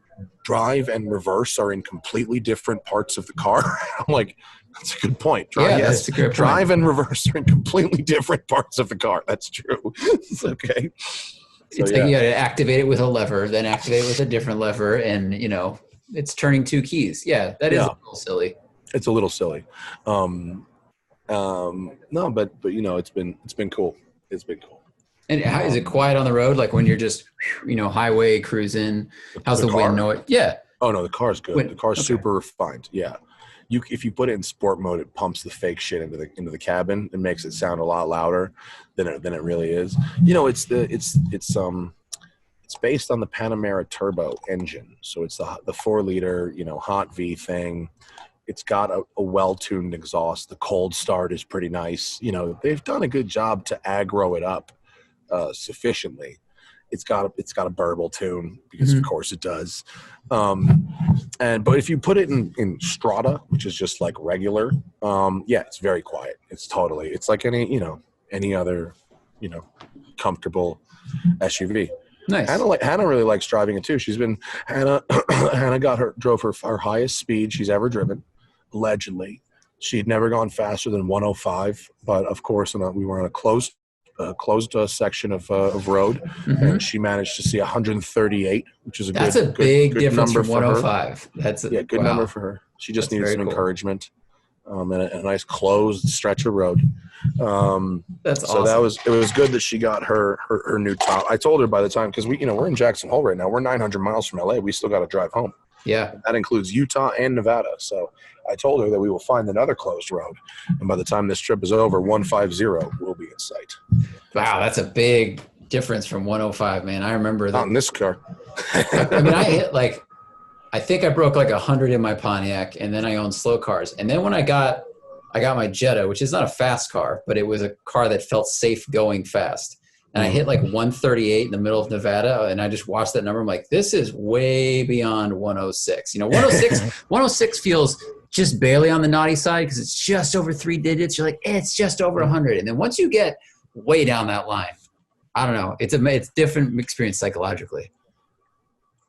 drive and reverse are in completely different parts of the car?" I'm like, "That's a good point. Yeah, Yes, that's a great point. drive and reverse are in completely different parts of the car. That's true." It's okay. So It's like yeah. you got to activate it with a lever, then activate it with a different lever, and it's turning two keys. Yeah, that is a Yeah. little silly. It's a little silly. Um, no, but it's been cool. It's been cool. And how is it Um, quiet on the road? Like when you're just, highway cruising? How's the the wind car? noise? Yeah, Oh no, the car's good. The car's Okay. super refined. Yeah, if you put it in sport mode, it pumps the fake shit into the cabin and makes it sound a lot louder than it really is. It's based on the Panamera turbo engine, so it's the 4 liter hot V thing. It's got a well-tuned exhaust. The cold start is pretty nice. They've done a good job to aggro it up sufficiently. It's got a burble tune because of Mhm. course it does. But if you put it in strata, which is just like regular, yeah, it's very quiet. It's like any other comfortable SUV. Nice. Hannah really likes driving it too. Hannah drove her highest speed she's ever driven, allegedly. She'd never gone faster than 105, but of course, we were on a closed section of road, and Mhm. she managed to see 138, which is a That's a big good difference number from for her. 105. Yeah, good number Wow. for her. She just That's needed very some cool. encouragement, and a nice closed stretch of road. That's So awesome. it was good that she got her new top. I told her by the time, because we're in Jackson Hole right now. We're 900 miles from LA. We still got to drive home. Yeah. That includes Utah and Nevada. So I told her that we will find another closed road, and by the time this trip is over, 150 will be in sight. Wow, that's a big difference from 105, man. I remember Not that. in this car. I mean, I hit I think I broke like 100 in my Pontiac, and then I owned slow cars. And then when I got my Jetta, which is not a fast car, but it was a car that felt safe going fast. And I hit like 138 in the middle of Nevada, and I just watched that number. I'm like, this is way beyond 106. 106 feels just barely on the naughty side because it's just over 3 digits. You're like, it's just over 100. And then once you get way down that line, I don't know. It's different experience psychologically.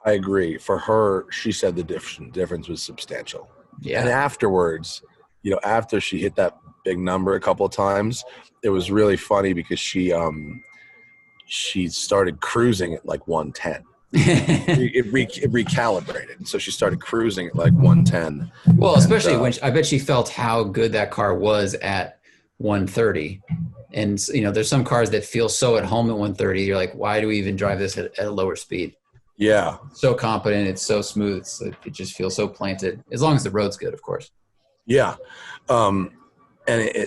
I agree. For her, she said the difference was substantial. And Yeah. afterwards, after she hit that big number a couple of times, it was really funny because she started cruising at like 110. It recalibrated, so she started cruising at like 110. Well, And especially when I bet she felt how good that car was at 130. And there's some cars that feel so at home at 130. You're like, why do we even drive this at a lower speed? yeah, So competent, it's so smooth, it just feels so planted. As long as the road's good, of course. yeah, and a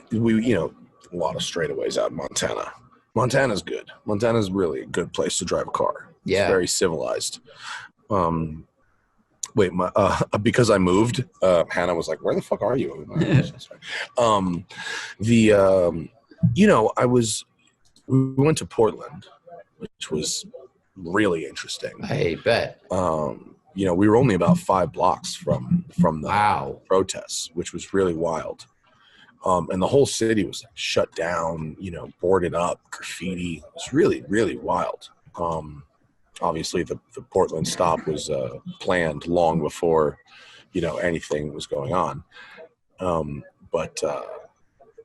lot of straightaways out in Montana. Montana's good. Montana's really a good place to drive a car. It's Yeah. very civilized. Because I moved, Hannah was like, "Where the fuck are you?" We went to Portland, which was really interesting. I bet. We were only about 5 blocks from the Wow. protests, which was really wild. And the whole city was shut down, boarded up, graffiti. It was really, really wild. Obviously, the Portland stop was planned long before, anything was going on. But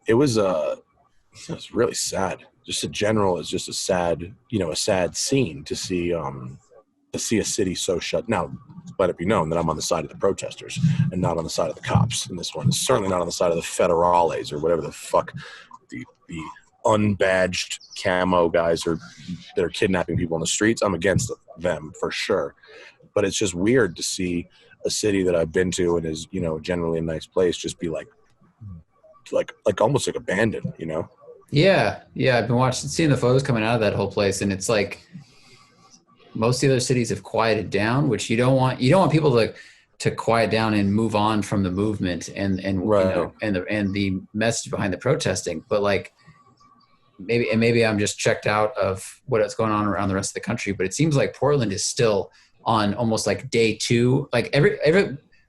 it was really sad. just in general, it's just a sad scene to see a city so shut. Now, let it be known that I'm on the side of the protesters and not on the side of the cops. And this one is certainly not on the side of the federales or whatever the fuck the unbadged camo guys that are kidnapping people on the streets. I'm against them for sure. But it's just weird to see a city that I've been to and is, generally a nice place just be like almost like abandoned, Yeah. I've been seeing the photos coming out of that whole place, and it's like most of the other cities have quieted down, which you don't want people to quiet down and move on from the movement and right. and the message behind the protesting. But like maybe I'm just checked out of what's going on around the rest of the country. But it seems like Portland is still on almost like day 2. Like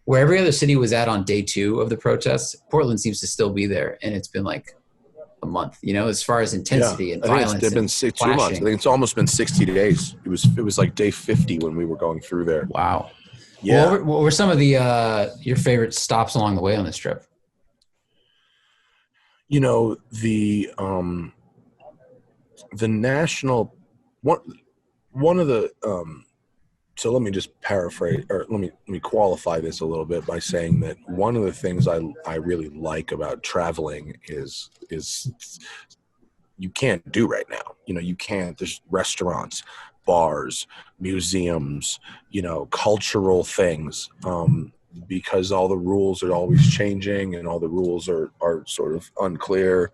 where every other city was at on day 2 of the protests, Portland seems to still be there, and it's been like a month, as far as intensity and violence. It's been 2 months. I think it's almost been 60 days. It was like day 50 when we were going through there. Wow. Yeah. What were some of the your favorite stops along the way on this trip? The national one of the so let me just paraphrase, or let me qualify this a little bit by saying that one of the things I really like about traveling is you can't do right now. You can't. There's restaurants, bars, museums, cultural things, because all the rules are always changing and all the rules are sort of unclear.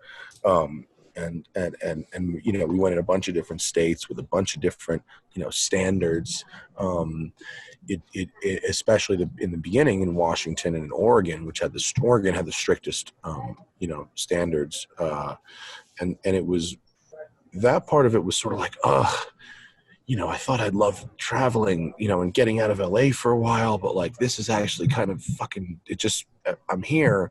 And we went in a bunch of different states with a bunch of different standards. It especially in the beginning in Washington and in Oregon, Oregon had the strictest standards, and it was, that part of it was sort of like, I thought I'd love traveling, and getting out of LA for a while, but like this is actually kind of fucking, I'm here,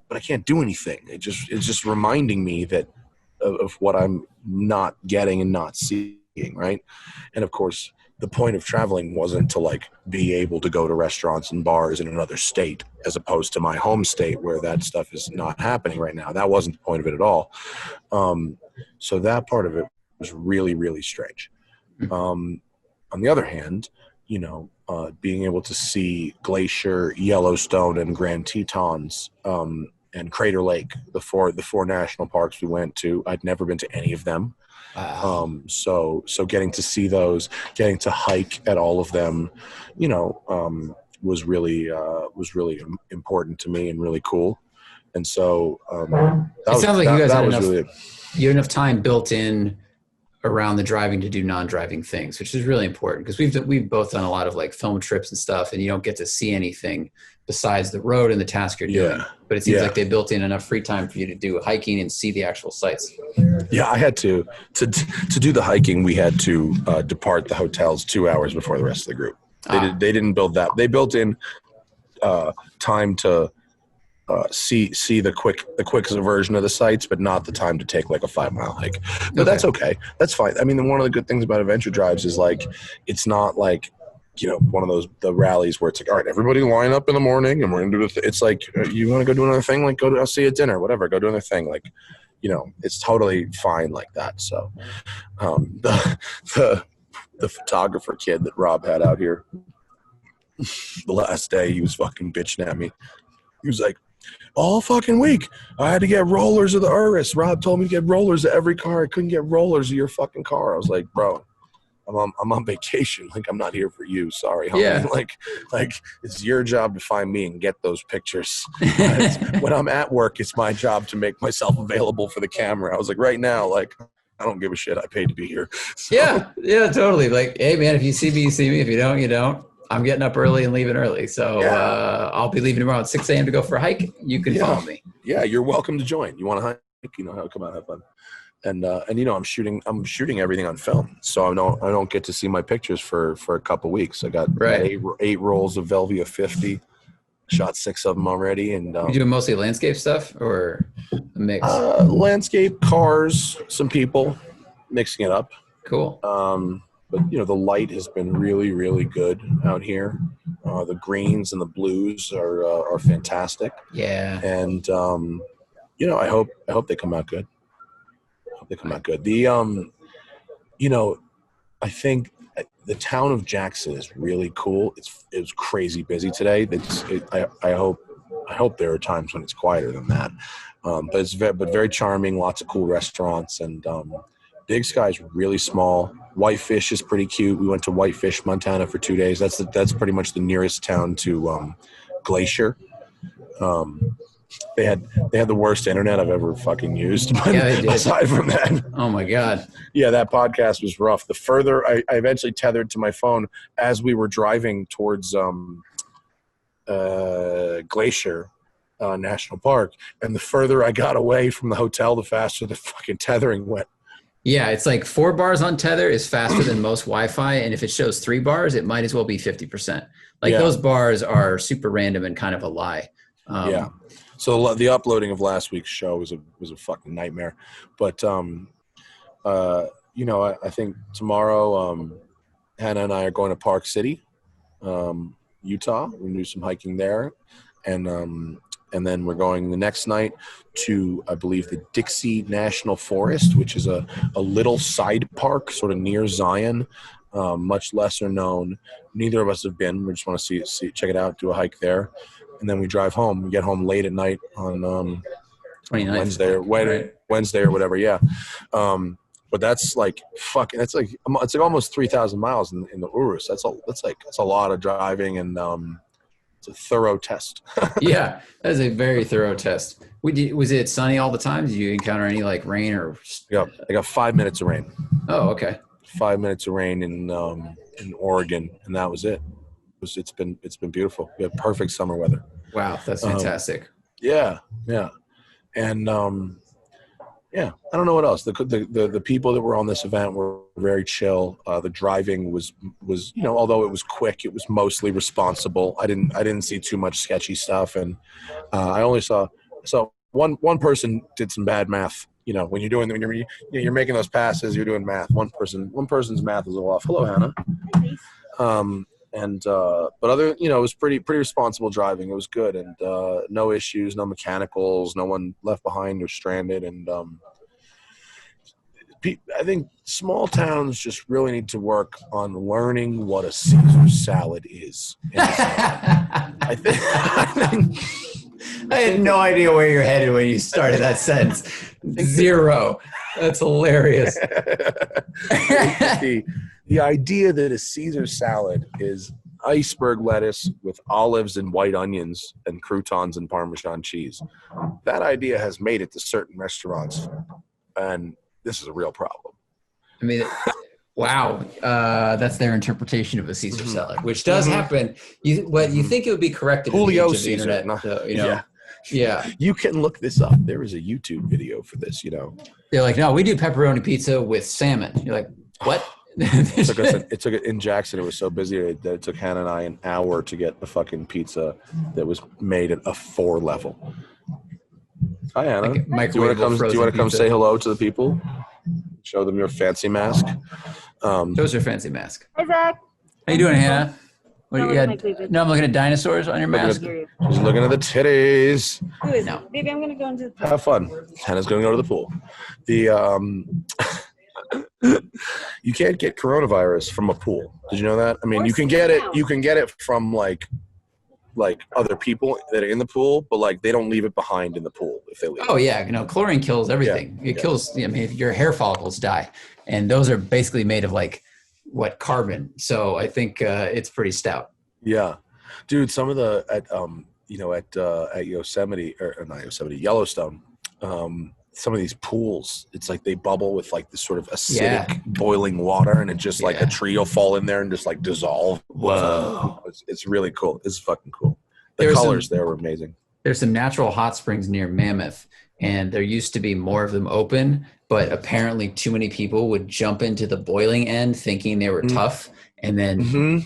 but I can't do anything. It's just reminding me of what I'm not getting and not seeing, right? And of course, the point of traveling wasn't to like be able to go to restaurants and bars in another state, as opposed to my home state where that stuff is not happening right now. That wasn't the point of it at all. So that part of it was really, really strange. On the other hand, being able to see Glacier, Yellowstone, and Grand Tetons, and Crater Lake, the four national parks we went to. I'd never been to any of them. Wow. So getting to see those, getting to hike at all of them, was really important to me and really cool. And so it sounds like you guys had enough time built in around the driving to do non-driving things, which is really important, because we've both done a lot of like film trips and stuff, and you don't get to see anything besides the road and the task you're doing. But it seems like they built in enough free time for you to do hiking and see the actual sites. Yeah, I had to do the hiking. We had to depart the hotels 2 hours before the rest of the group. They didn't build that. They built in time to see the quickest version of the sites, but not the time to take like a 5-mile hike. But that's okay. That's fine. I mean, one of the good things about adventure drives is like, it's not like, one of the rallies where it's like, all right, everybody line up in the morning and we're going to do it's like, you want to go do another thing? Like I'll see you at dinner, whatever, go do another thing. Like, it's totally fine like that. So, the photographer kid that Rob had out here the last day, he was fucking bitching at me. He was like, all fucking week, I had to get rollers of the Urus. Rob told me to get rollers of every car. I couldn't get rollers of your fucking car. I was like, bro, I'm on vacation. Like, I'm not here for you. Sorry, homie. Yeah. Like it's your job to find me and get those pictures. When I'm at work, it's my job to make myself available for the camera. I was like, right now, like, I don't give a shit. I paid to be here. So. Yeah, totally. Like, hey, man, if you see me, you see me. If you don't, you don't. I'm getting up early and leaving early. So I'll be leaving tomorrow at 6 a.m. to go for a hike. You can follow me. Yeah, you're welcome to join. You want to hike? Come out, have fun. And I'm shooting everything on film. So I don't get to see my pictures for a couple weeks. I got eight rolls of Velvia 50. Shot 6 of them already. And you doing mostly landscape stuff or a mix? Landscape, cars, some people, mixing it up. Cool. But the light has been really, really good out here. The greens and the blues are fantastic. Yeah. And I hope they come out good. They come out good. The I think the town of Jackson is really cool. It was crazy busy today. I hope there are times when it's quieter than that. But it's very charming. Lots of cool restaurants, and Big Sky's really small. Whitefish is pretty cute. We went to Whitefish, Montana for 2 days. That's pretty much the nearest town to Glacier. They had the worst internet I've ever fucking used. But Yeah, they did. Aside from that, Oh my God. yeah, that podcast was rough. The further I eventually tethered to my phone as we were driving towards Glacier National Park, and the further I got away from the hotel, the faster the fucking tethering went. Yeah, it's like 4 bars on tether is faster than most Wi-Fi, and if it shows 3 bars, it might as well be 50%. Like those bars are super random and kind of a lie. Yeah. So the uploading of last week's show was a fucking nightmare. But I think tomorrow Hannah and I are going to Park City, Utah. We're gonna do some hiking there, and then we're going the next night to, I believe, the Dixie National Forest, which is a little side park sort of near Zion, much lesser known. Neither of us have been. We just want to see check it out, do a hike there. And then we drive home. We get home late at night on 29th. Wednesday or whatever, yeah. But that's like it's like almost 3,000 miles in the Urus. That's a lot of driving, and it's a thorough test. Yeah, that is a very thorough test. Was it sunny all the time? Did you encounter any like rain or? Yeah, I got 5 minutes of rain. Oh, okay. 5 minutes of rain in Oregon, and that was it. It's been beautiful. We had perfect summer weather. Wow, that's fantastic. Yeah, and I don't know what else. The people that were on this event were very chill. The driving was although it was quick, it was mostly responsible. I didn't see too much sketchy stuff, and I only saw one person did some bad math. When you're making those passes, you're doing math. One person's math is a little off. Hello, Hannah. But other, it was pretty responsible driving. It was good, and no issues, no mechanicals, no one left behind or stranded. And I think small towns just really need to work on learning what a Caesar salad is. I think I had no idea where you're headed when you started that sentence. Zero. That's hilarious. The idea that a Caesar salad is iceberg lettuce with olives and white onions and croutons and Parmesan cheese. That idea has made it to certain restaurants, and this is a real problem. I mean, wow. That's their interpretation of a Caesar salad, which does happen. You think it would be corrected Julio in the Caesar, internet, Yeah. You can look this up. There is a YouTube video for this, They're like, no, we do pepperoni pizza with salmon. You're like, what? It took in Jackson. It was so busy that it took Hannah and I an hour to get a fucking pizza that was made at a 4 level. Hi, Hannah. Do you want to come say hello to the people? Show them your fancy mask. Show us your fancy mask. Hi, Zack. How you doing, Hannah? What you got? No, I'm looking at dinosaurs on your mask. She's looking at the titties. Who is it? Baby, I'm going to go into the pool. Have fun. Hannah's going to go to the pool. You can't get coronavirus from a pool. Did you know that? I mean, you can get it. You can get it from like other people that are in the pool, but like they don't leave it behind in the pool if they leave. Oh yeah, chlorine kills everything. It kills. I mean, your hair follicles die, and those are basically made of carbon. So I think it's pretty stout. Yeah, dude. Some of the at Yosemite or not Yosemite, Yellowstone. Some of these pools, it's like they bubble with like this sort of acidic boiling water, and it just like a tree will fall in there and just like dissolve. Whoa. It's really cool. It's fucking cool. The colors there were amazing. There's some natural hot springs near Mammoth, and there used to be more of them open, but apparently too many people would jump into the boiling end thinking they were tough, and then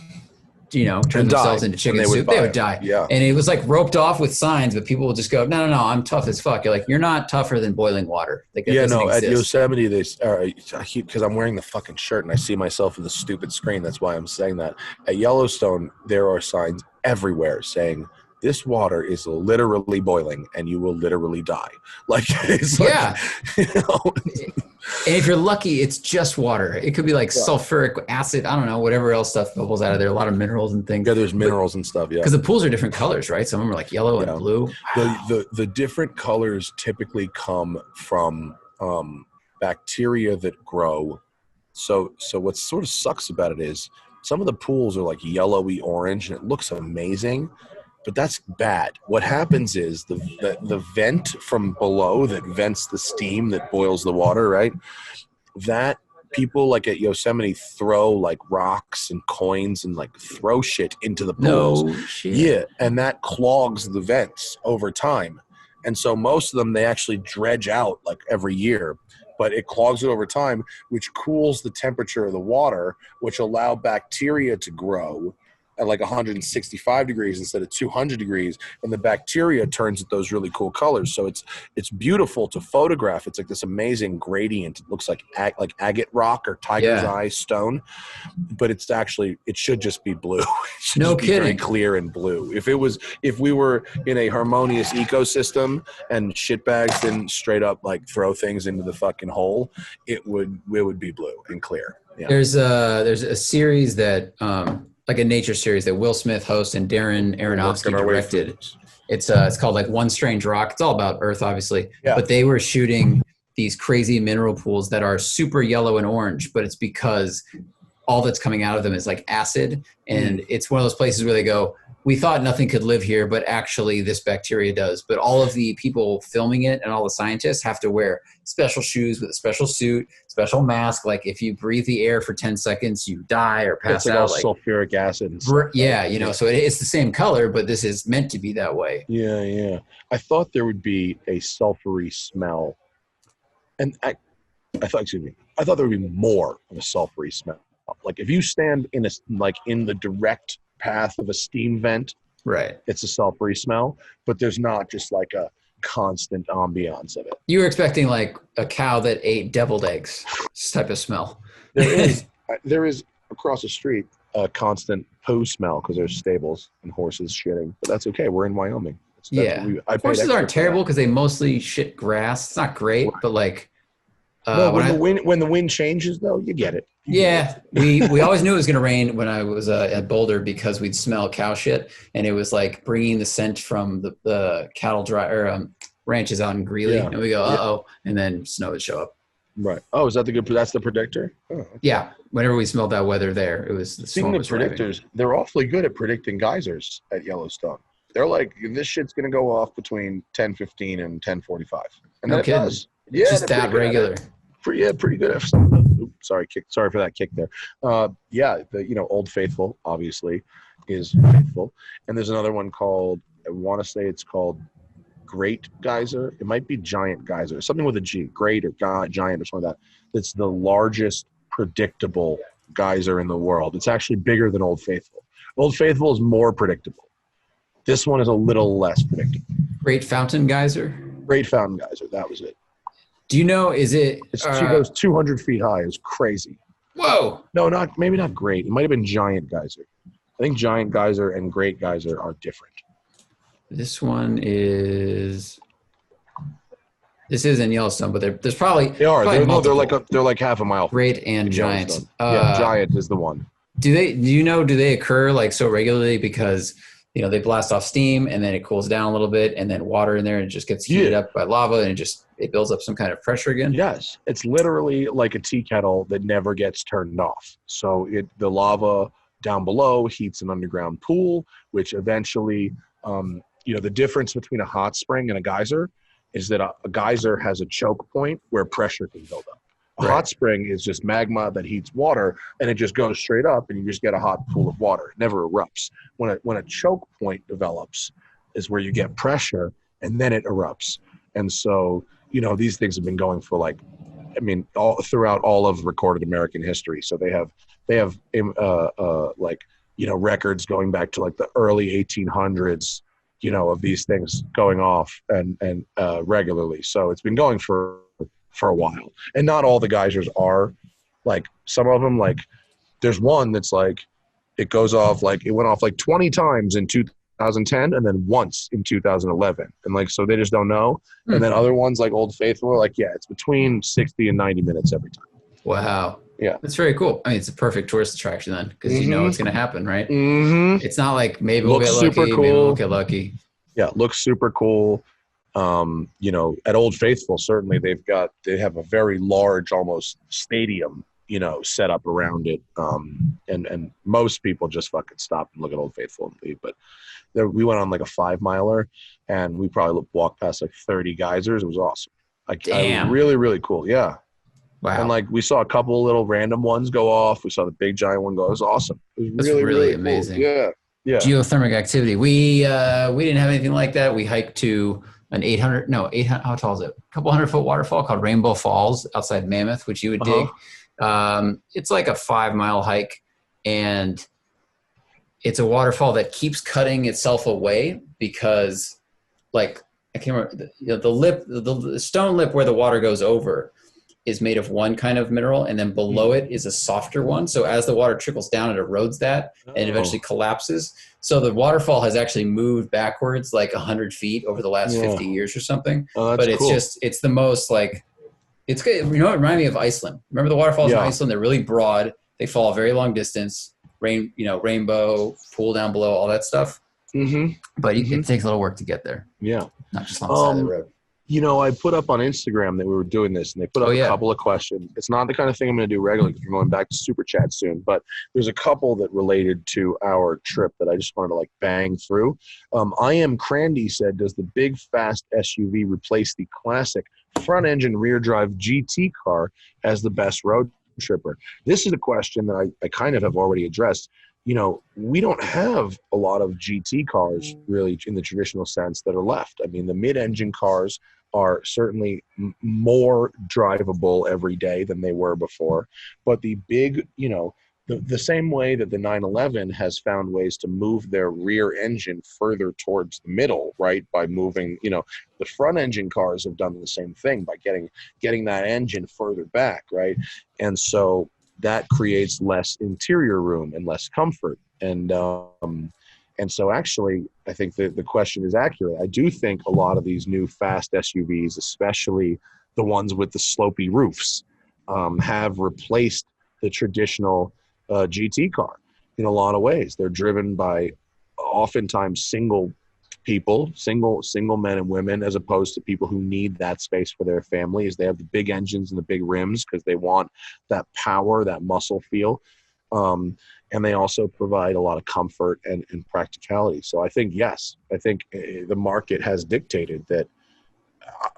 turn themselves into chicken soup. They would die. Yeah. And it was like roped off with signs, but people will just go, no, I'm tough as fuck. You're like, you're not tougher than boiling water. Like, at Yosemite, because I'm wearing the fucking shirt and I see myself in the stupid screen. That's why I'm saying that. At Yellowstone, there are signs everywhere saying, this water is literally boiling and you will literally die. Like, it's And if you're lucky, it's just water. It could be like sulfuric acid. I don't know, whatever else stuff bubbles out of there. A lot of minerals and things. Yeah, there's minerals and stuff. Yeah, because the pools are different colors, right? Some of them are like yellow and blue. The different colors typically come from bacteria that grow. So what sort of sucks about it is some of the pools are like yellowy orange and it looks amazing, but that's bad. What happens is the vent from below that vents the steam that boils the water, right? That people like at Yosemite throw like rocks and coins and like throw shit into the pools. No shit. Yeah, and that clogs the vents over time. And so most of them, they actually dredge out like every year, but it clogs it over time, which cools the temperature of the water, which allow bacteria to grow at like 165 degrees instead of 200 degrees, and the bacteria turns at those really cool colors. So it's beautiful to photograph. It's like this amazing gradient. It looks like agate rock or tiger's eye stone, but it should just be blue. It should No just be kidding. very clear and blue. If we were in a harmonious ecosystem and shitbags didn't straight up like throw things into the fucking hole, it would be blue and clear. Yeah. There's a series that like a nature series that Will Smith hosts and Darren Aronofsky directed. It's called like One Strange Rock. It's all about Earth, obviously. Yeah. But they were shooting these crazy mineral pools that are super yellow and orange, but it's because all that's coming out of them is like acid. And it's one of those places where they go, we thought nothing could live here, but actually this bacteria does. But all of the people filming it and all the scientists have to wear special shoes with a special suit, special mask. Like if you breathe the air for 10 seconds, you die or pass out. It's all sulfuric acid. And stuff. Yeah, so it's the same color, but this is meant to be that way. Yeah. I thought there would be a sulfury smell. And I thought there would be more of a sulfury smell. Like if you stand in the direct path of a steam vent, right, it's a sulfury smell, but there's not just like a constant ambiance of it. You were expecting like a cow that ate deviled eggs type of smell. There is across the street a constant poo smell because there's stables and horses shitting, but that's okay. We're in Wyoming. Horses aren't terrible because they mostly shit grass. It's not great, but like when the wind changes though, you get it. We always knew it was going to rain when I was at Boulder because we'd smell cow shit, and it was like bringing the scent from the cattle ranches out in Greeley, and we go, and then snow would show up. Right. Oh, is that that's the predictor? Oh, okay. Yeah. Whenever we smelled that weather there, it was the Speaking of predictors, they're awfully good at predicting geysers at Yellowstone. They're like, this shit's going to go off between 10:15 and 10:45. And no then kidding. It does. Yeah, just that regular. Pretty good at some of them. Sorry for that kick there. Old Faithful obviously is faithful, and there's another one called, I want to say it's called Great Geyser. It might be Giant Geyser, something with a G, Great or Giant or something like that. That's the largest predictable geyser in the world. It's actually bigger than Old Faithful. Old Faithful is more predictable. This one is a little less predictable. Great Fountain Geyser. Great Fountain Geyser. That was it. Do you know, she goes 200 feet high. It's crazy. Whoa. No, maybe not Great. It might have been Giant Geyser. I think Giant Geyser and Great Geyser are different. This is in Yellowstone, but there's probably they're like half a mile. Great and Giant. Giant is the one. Do they occur like so regularly because they blast off steam and then it cools down a little bit and then water in there and it just gets heated up by lava and it builds up some kind of pressure again? Yes. It's literally like a tea kettle that never gets turned off. So the lava down below heats an underground pool, which eventually, the difference between a hot spring and a geyser is that a geyser has a choke point where pressure can build up. A hot spring is just magma that heats water, and it just goes straight up, and you just get a hot pool of water. It never erupts. When a choke point develops is where you get pressure, and then it erupts. And so, these things have been going for all throughout all of recorded American history. So they have records going back to like the early 1800s, of these things going off and regularly. So it's been going for a while, and not all the geysers are like, some of them, like there's one that's like it goes off, like it went off like 20 times in 2010, and then once in 2011. And like, so they just don't know. And then other ones like Old Faithful are like, yeah, it's between 60 and 90 minutes every time. Wow. Yeah. That's very cool. I mean, it's a perfect tourist attraction then, because you know it's going to happen, right? Mm-hmm. It's not like maybe we'll Looks get super lucky, cool. maybe we won't get lucky. Yeah, looks super cool. You know, at Old Faithful, certainly they have a very large, almost stadium, you know, set up around it. And most people just fucking stop and look at Old Faithful and leave. But we went on like a 5-miler, and we probably walked past like 30 geysers. It was awesome. Damn. Really, really cool. Yeah. Wow. And like we saw a couple little random ones go off. We saw the big giant one go. It was awesome. It was That's really cool. amazing. Yeah. Yeah. Geothermal activity. We didn't have anything like that. We hiked to an 800, how tall is it? A couple 100-foot waterfall called Rainbow Falls outside Mammoth, which you would dig. It's like a 5-mile hike, and it's a waterfall that keeps cutting itself away because, like, I can't remember, the lip, the stone lip where the water goes over is made of one kind of mineral, and then below it is a softer one. So as the water trickles down, it erodes that and eventually collapses. So the waterfall has actually moved backwards like 100 feet over the last 50 years or something. But it's cool. it's the most like, it's good. You know, it reminded me of Iceland. Remember the waterfalls in Iceland? They're really broad. They fall a very long distance. Rainbow, pool down below, all that stuff. But it takes a little work to get there. Yeah. Not just on the side of the road. You know, I put up on Instagram that we were doing this, and they put up a couple of questions. It's not the kind of thing I'm going to do regularly because we're going back to Super Chat soon, but there's a couple that related to our trip that I just wanted to like bang through. I Am Crandy said, does the big fast SUV replace the classic front engine rear drive GT car as the best road tripper? This is a question that I kind of have already addressed. You know, we don't have a lot of GT cars really in the traditional sense that are left. I mean, the mid-engine cars are certainly more drivable every day than they were before. But the big, you know, the same way that the 911 has found ways to move their rear engine further towards the middle, right, by moving, you know, the front engine cars have done the same thing by getting that engine further back, right? And so that creates less interior room and less comfort. And so actually, I think that the question is accurate. I do think a lot of these new fast SUVs, especially the ones with the slopey roofs, have replaced the traditional GT car in a lot of ways. They're driven by oftentimes single people, single men and women, as opposed to people who need that space for their families. They have the big engines and the big rims because they want that power, that muscle feel. And they also provide a lot of comfort and practicality. So I think, yes, the market has dictated that.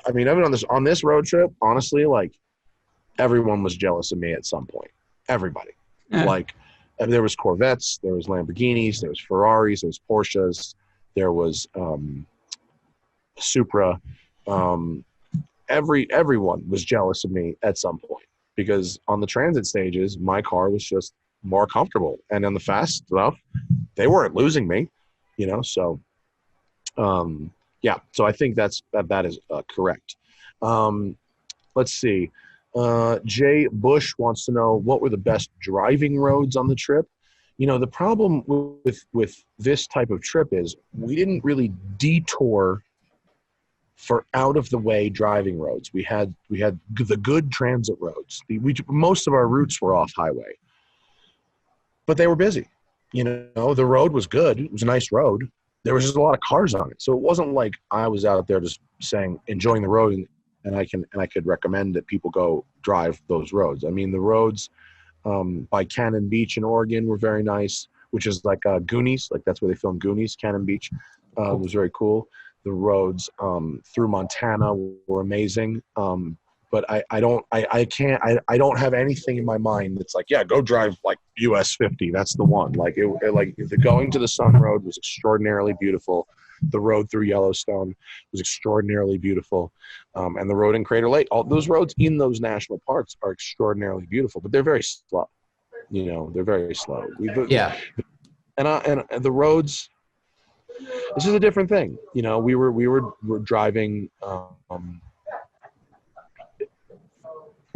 I mean, even on this road trip, honestly, like everyone was jealous of me at some point. Everybody. Like there was Corvettes, there was Lamborghinis, there was Ferraris, there was Porsches, there was Supra. Everyone was jealous of me at some point because on the transit stages, my car was just more comfortable, and on the fast stuff, they weren't losing me, you know. So, yeah. So I think that is correct. Let's see. Jay Bush wants to know what were the best driving roads on the trip. You know, the problem with this type of trip is we didn't really detour for out-of-the-way driving roads. We had the good transit roads. Most of our routes were off-highway. But they were busy. You know, the road was good. It was a nice road. There was just a lot of cars on it. So it wasn't like I was out there just saying, enjoying the road, and I could recommend that people go drive those roads. I mean, the roads by Cannon Beach in Oregon were very nice, which is like Goonies, like that's where they filmed Goonies. Cannon Beach was very cool. The roads through Montana were amazing. But I don't have anything in my mind that's like, yeah, go drive like US 50. That's the one. Like the going to the Sun Road was extraordinarily beautiful. The road through Yellowstone was extraordinarily beautiful. And the road in Crater Lake, all those roads in those national parks are extraordinarily beautiful, but they're very slow. You know, they're very slow. And the roads, this is a different thing. You know, we're driving,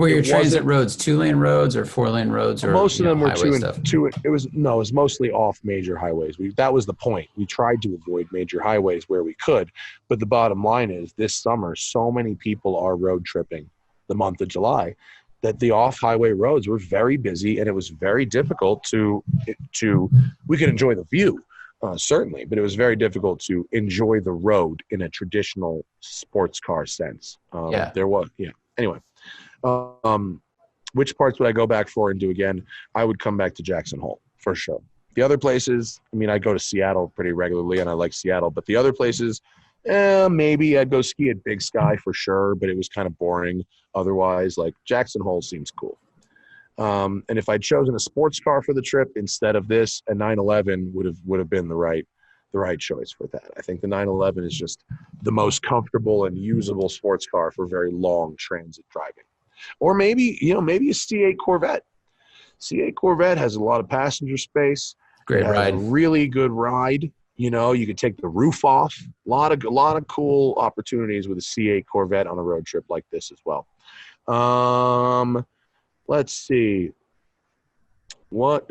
Were your It transit wasn't- roads 2-lane roads or 4-lane roads, or Most of them were highway two stuff? and two. It was mostly off major highways. That was the point. We tried to avoid major highways where we could, but the bottom line is this summer, so many people are road tripping the month of July that the off highway roads were very busy, and it was very difficult to. We could enjoy the view, certainly, but it was very difficult to enjoy the road in a traditional sports car sense. There was Anyway. Which parts would I go back for and do again? I would come back to Jackson Hole for sure. The other places, I mean, I go to Seattle pretty regularly and I like Seattle, but the other places, maybe I'd go ski at Big Sky for sure, but it was kind of boring. Otherwise, like Jackson Hole seems cool. And if I'd chosen a sports car for the trip instead of this, a 911 would have been the right choice for that. I think the 911 is just the most comfortable and usable sports car for very long transit driving. Or maybe a C8 Corvette. C8 Corvette has a lot of passenger space. Great ride. A really good ride. You could take the roof off. A lot of cool opportunities with a C8 Corvette on a road trip like this as well. Let's see. What?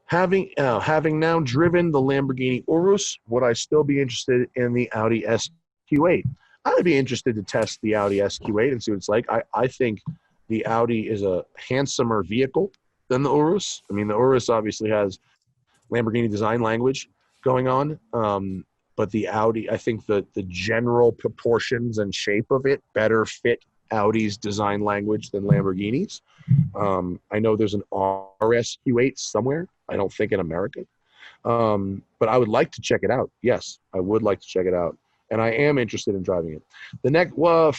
Having now driven the Lamborghini Urus, would I still be interested in the Audi SQ8? I would be interested to test the Audi SQ8 and see what it's like. I think the Audi is a handsomer vehicle than the Urus. I mean, the Urus obviously has Lamborghini design language going on, but the Audi, I think the general proportions and shape of it better fit Audi's design language than Lamborghini's. I know there's an RSQ8 somewhere. I don't think in America. But I would like to check it out. Yes, I would like to check it out. And I am interested in driving it. The next,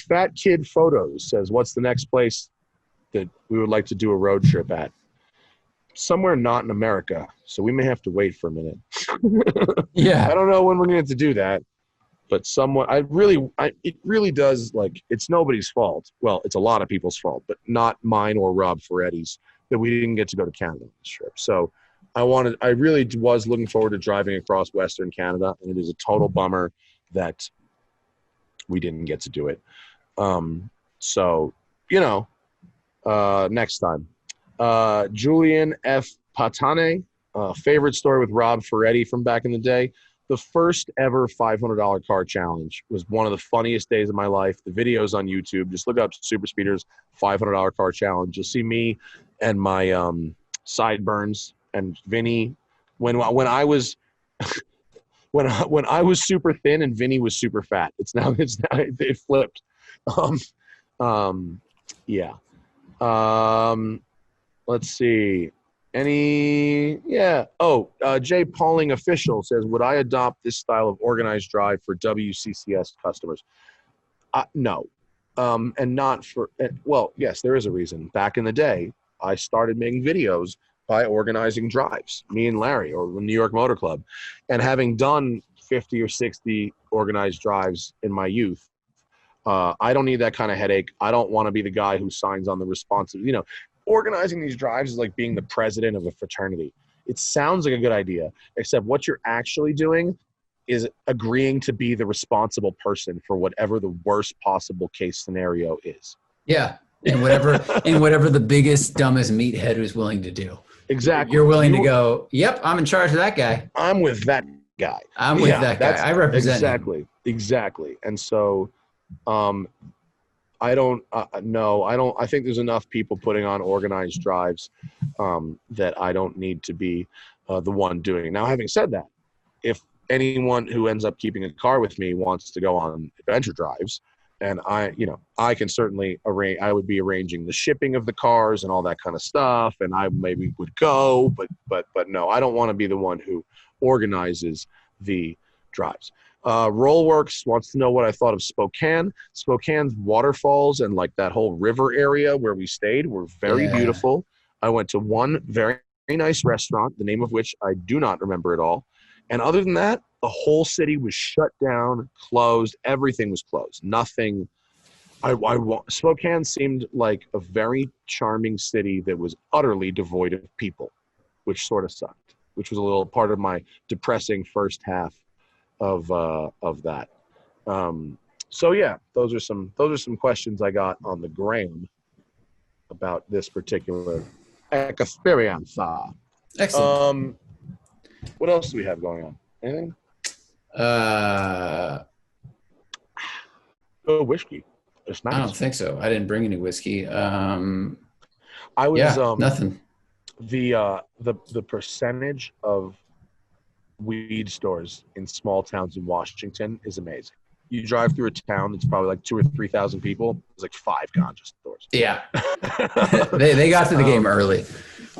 Fat Kid Photos says, what's the next place that we would like to do a road trip at? Somewhere not in America. So we may have to wait for a minute. Yeah. I don't know when we're going to do that. But it really does, like, it's nobody's fault. Well, it's a lot of people's fault, but not mine or Rob Ferretti's that we didn't get to go to Canada on this trip. So I really was looking forward to driving across Western Canada, and it is a total bummer that we didn't get to do it. Next time. Julian F. Patane, favorite story with Rob Ferretti from back in the day. The first ever $500 car challenge was one of the funniest days of my life. The video's on YouTube. Just look up Super Speeders $500 car challenge. You'll see me and my sideburns and Vinny when I was when I was super thin and Vinny was super fat. It flipped. Let's see. Jay Pauling Official says, would I adopt this style of organized drive for WCCS customers? No. And not for, yes, there is a reason. Back in the day, I started making videos by organizing drives, me and Larry, or the New York Motor Club. And having done 50 or 60 organized drives in my youth, I don't need that kind of headache. I don't want to be the guy who signs on the responsibility. Organizing these drives is like being the president of a fraternity. It sounds like a good idea, except what you're actually doing is agreeing to be the responsible person for whatever the worst possible case scenario is. Yeah. And whatever the biggest, dumbest meathead who's willing to do. Exactly. You're willing to go, yep, I'm in charge of that guy. I'm with that guy. I'm with that guy. I represent him. Exactly. And so I think there's enough people putting on organized drives that I don't need to be the one doing it. Now, having said that, if anyone who ends up keeping a car with me wants to go on adventure drives, and I can certainly arrange. I would be arranging the shipping of the cars and all that kind of stuff, and I maybe would go, but no, I don't want to be the one who organizes the drives. Rollworks wants to know what I thought of Spokane. Spokane's waterfalls and like that whole river area where we stayed were very beautiful. I went to one very nice restaurant, the name of which I do not remember at all. And other than that, the whole city was shut down, closed. Everything was closed. Nothing. Spokane seemed like a very charming city that was utterly devoid of people, which sort of sucked, which was a little part of my depressing first half of that. So yeah, those are some questions I got on the gram. about this particular experience. Excellent. What else do we have going on? Anything? Oh, whiskey. It's nice. I don't think so. I didn't bring any whiskey. I was nothing. The percentage of weed stores in small towns in Washington is amazing. You drive through a town that's probably like 2,000 or 3,000 people. There's like 5 ganja stores. Yeah, they got to the game early.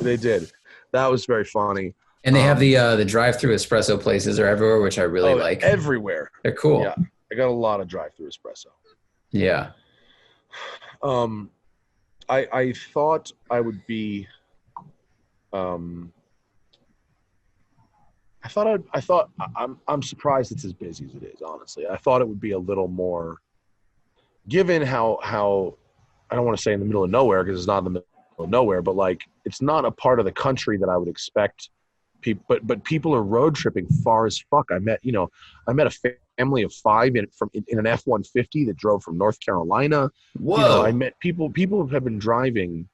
They did. That was very funny. And they have the drive-through espresso places are everywhere, which I really like. Everywhere. They're cool. Yeah, I got a lot of drive-through espresso. Yeah. I thought I would be. I'm surprised it's as busy as it is. Honestly, I thought it would be a little more. Given how I don't want to say in the middle of nowhere because it's not in the middle of nowhere, but like it's not a part of the country that I would expect. But people are road tripping far as fuck. I met a family of 5 in an F-150 that drove from North Carolina. Whoa! I met people. People have been driving,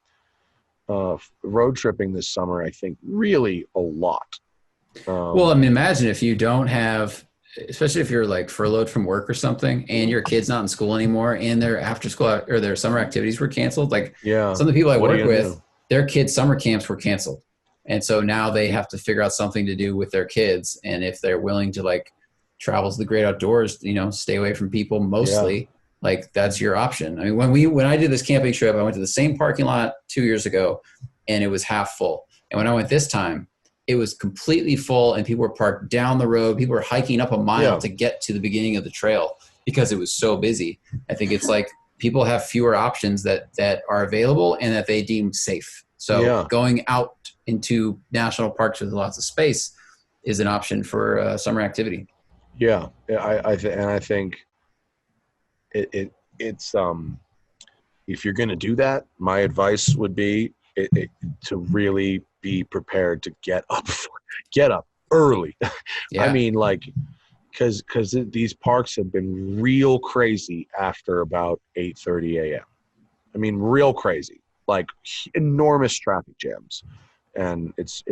road tripping this summer. I think really a lot. Well, I mean, imagine if you don't have, especially if you're like furloughed from work or something, and your kid's not in school anymore, and their after school or their summer activities were canceled. Like some of the people I work with, their kids' summer camps were canceled. And so now they have to figure out something to do with their kids. And if they're willing to like travel to the great outdoors, stay away from people mostly, like that's your option. I mean, when I did this camping trip, I went to the same parking lot 2 years ago and it was half full. And when I went this time, it was completely full and people were parked down the road. People were hiking up a mile to get to the beginning of the trail because it was so busy. I think it's like people have fewer options that are available and that they deem safe. So going out into national parks with lots of space is an option for summer activity. Yeah, I think it's if you're going to do that, my advice would be to really be prepared to get up early. Yeah. I mean, like, because these parks have been real crazy after about 8:30 a.m. I mean, real crazy. Like enormous traffic jams, and it's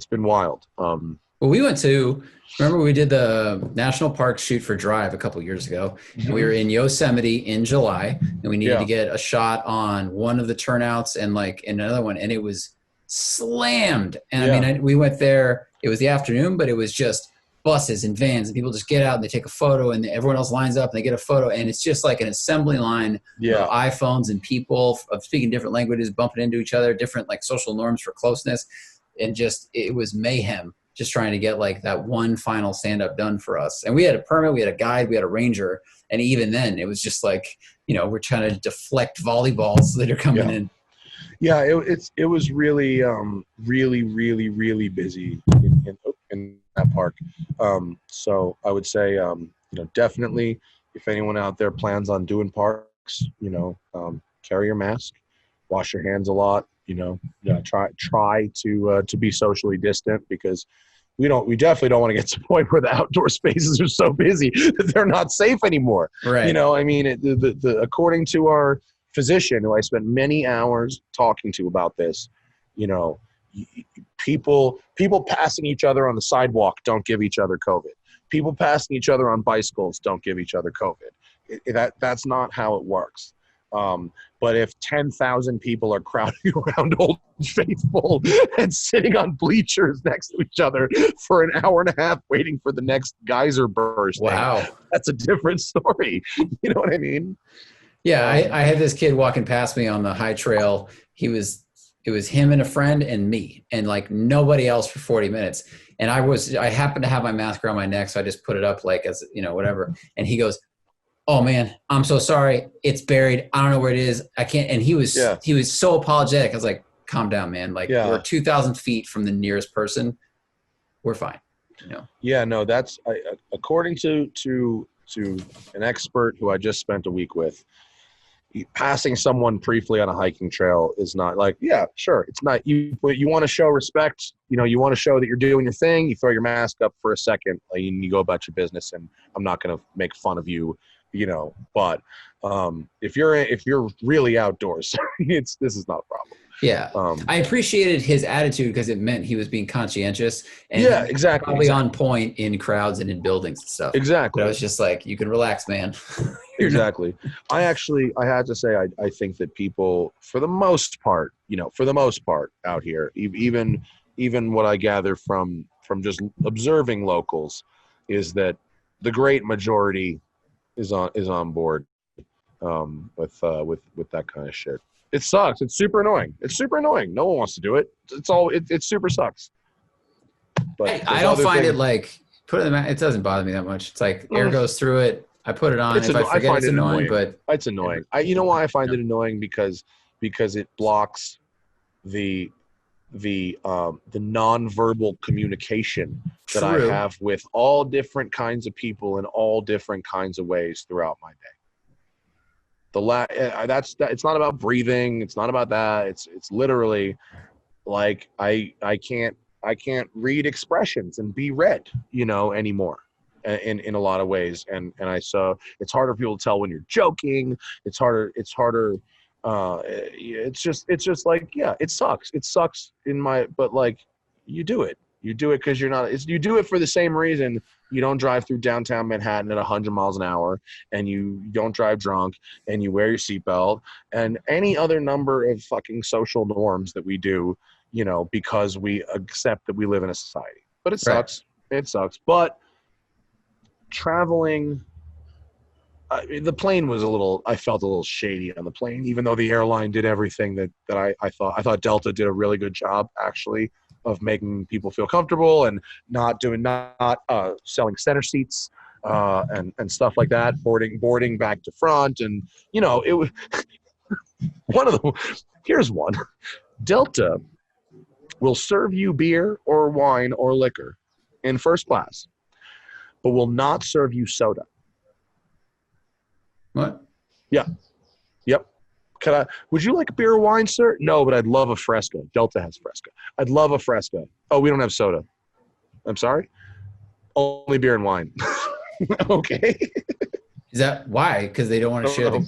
been wild. Well, we went to, remember we did the National Park Shoot for Drive a couple years ago. And we were in Yosemite in July, and we needed to get a shot on one of the turnouts and like another one, and it was slammed. And I mean, we went there. It was the afternoon, but it was just buses and vans, and people just get out and they take a photo, and everyone else lines up and they get a photo, and it's just like an assembly line of iPhones and people of speaking different languages bumping into each other, different like social norms for closeness, and just it was mayhem just trying to get like that one final stand-up done for us. And we had a permit, we had a guide, we had a ranger, and even then it was just like, we're trying to deflect volleyballs that are coming in. Yeah, it was really really busy in that park. So I would say, definitely if anyone out there plans on doing parks, carry your mask, wash your hands a lot, try to be socially distant, because we definitely don't want to get to the point where the outdoor spaces are so busy that they're not safe anymore. Right. I mean, according to our physician, who I spent many hours talking to about this, people passing each other on the sidewalk don't give each other COVID. People passing each other on bicycles don't give each other COVID. That's not how it works. But if 10,000 people are crowding around Old Faithful and sitting on bleachers next to each other for an hour and a half waiting for the next geyser burst, wow, that's a different story. You know what I mean? Yeah, I had this kid walking past me on the high trail. It was him and a friend and me, and like nobody else for 40 minutes. And I happened to have my mask around my neck, so I just put it up like as, whatever. And he goes, "Oh man, I'm so sorry. It's buried. I don't know where it is. I can't." And he was so apologetic. I was like, "Calm down, man. Like we're 2,000 feet from the nearest person. We're fine." Yeah, no, that's according to an expert who I just spent a week with. Passing someone briefly on a hiking trail is not like, yeah, sure. It's not you want to show respect. You want to show that you're doing your thing. You throw your mask up for a second and you go about your business, and I'm not going to make fun of you but if you're really outdoors, this is not a problem. Yeah. I appreciated his attitude because it meant he was being conscientious and yeah, exactly, probably on point in crowds and in buildings and stuff. Exactly. But I was just like, you can relax, man. Exactly. I had to say, I think that people, for the most part out here, even what I gather from just observing locals, is that the great majority is on board with that kind of shit. It sucks. It's super annoying. No one wants to do it. It super sucks. But I don't find it like it doesn't bother me that much. It's like air goes through it. I put it on. If I forget, it's annoying, but it's annoying. You know why I find it annoying? Because it blocks the nonverbal communication that I have with all different kinds of people in all different kinds of ways throughout my day. It's not about breathing. It's not about that. It's literally like I can't read expressions and be read, anymore in a lot of ways. And I saw it's harder for people to tell when you're joking. It's harder. It's just like, yeah, it sucks. But like you do it because you do it for the same reason. You don't drive through downtown Manhattan at 100 miles an hour, and you don't drive drunk, and you wear your seatbelt, and any other number of fucking social norms that we do, because we accept that we live in a society. But it sucks. Right. It sucks. But traveling, the plane was I felt a little shady on the plane, even though the airline did everything that I thought Delta did a really good job, actually, of making people feel comfortable and not selling center seats and stuff like that, boarding back to front. And, it was here's one. Delta will serve you beer or wine or liquor in first class, but will not serve you soda. What? Yeah. Yep. Would you like a beer or wine, sir? No, but I'd love a Fresca. Delta has Fresca. I'd love a Fresca. Oh, we don't have soda. I'm sorry? Only beer and wine. Okay. Is that why? Because they don't want to share the...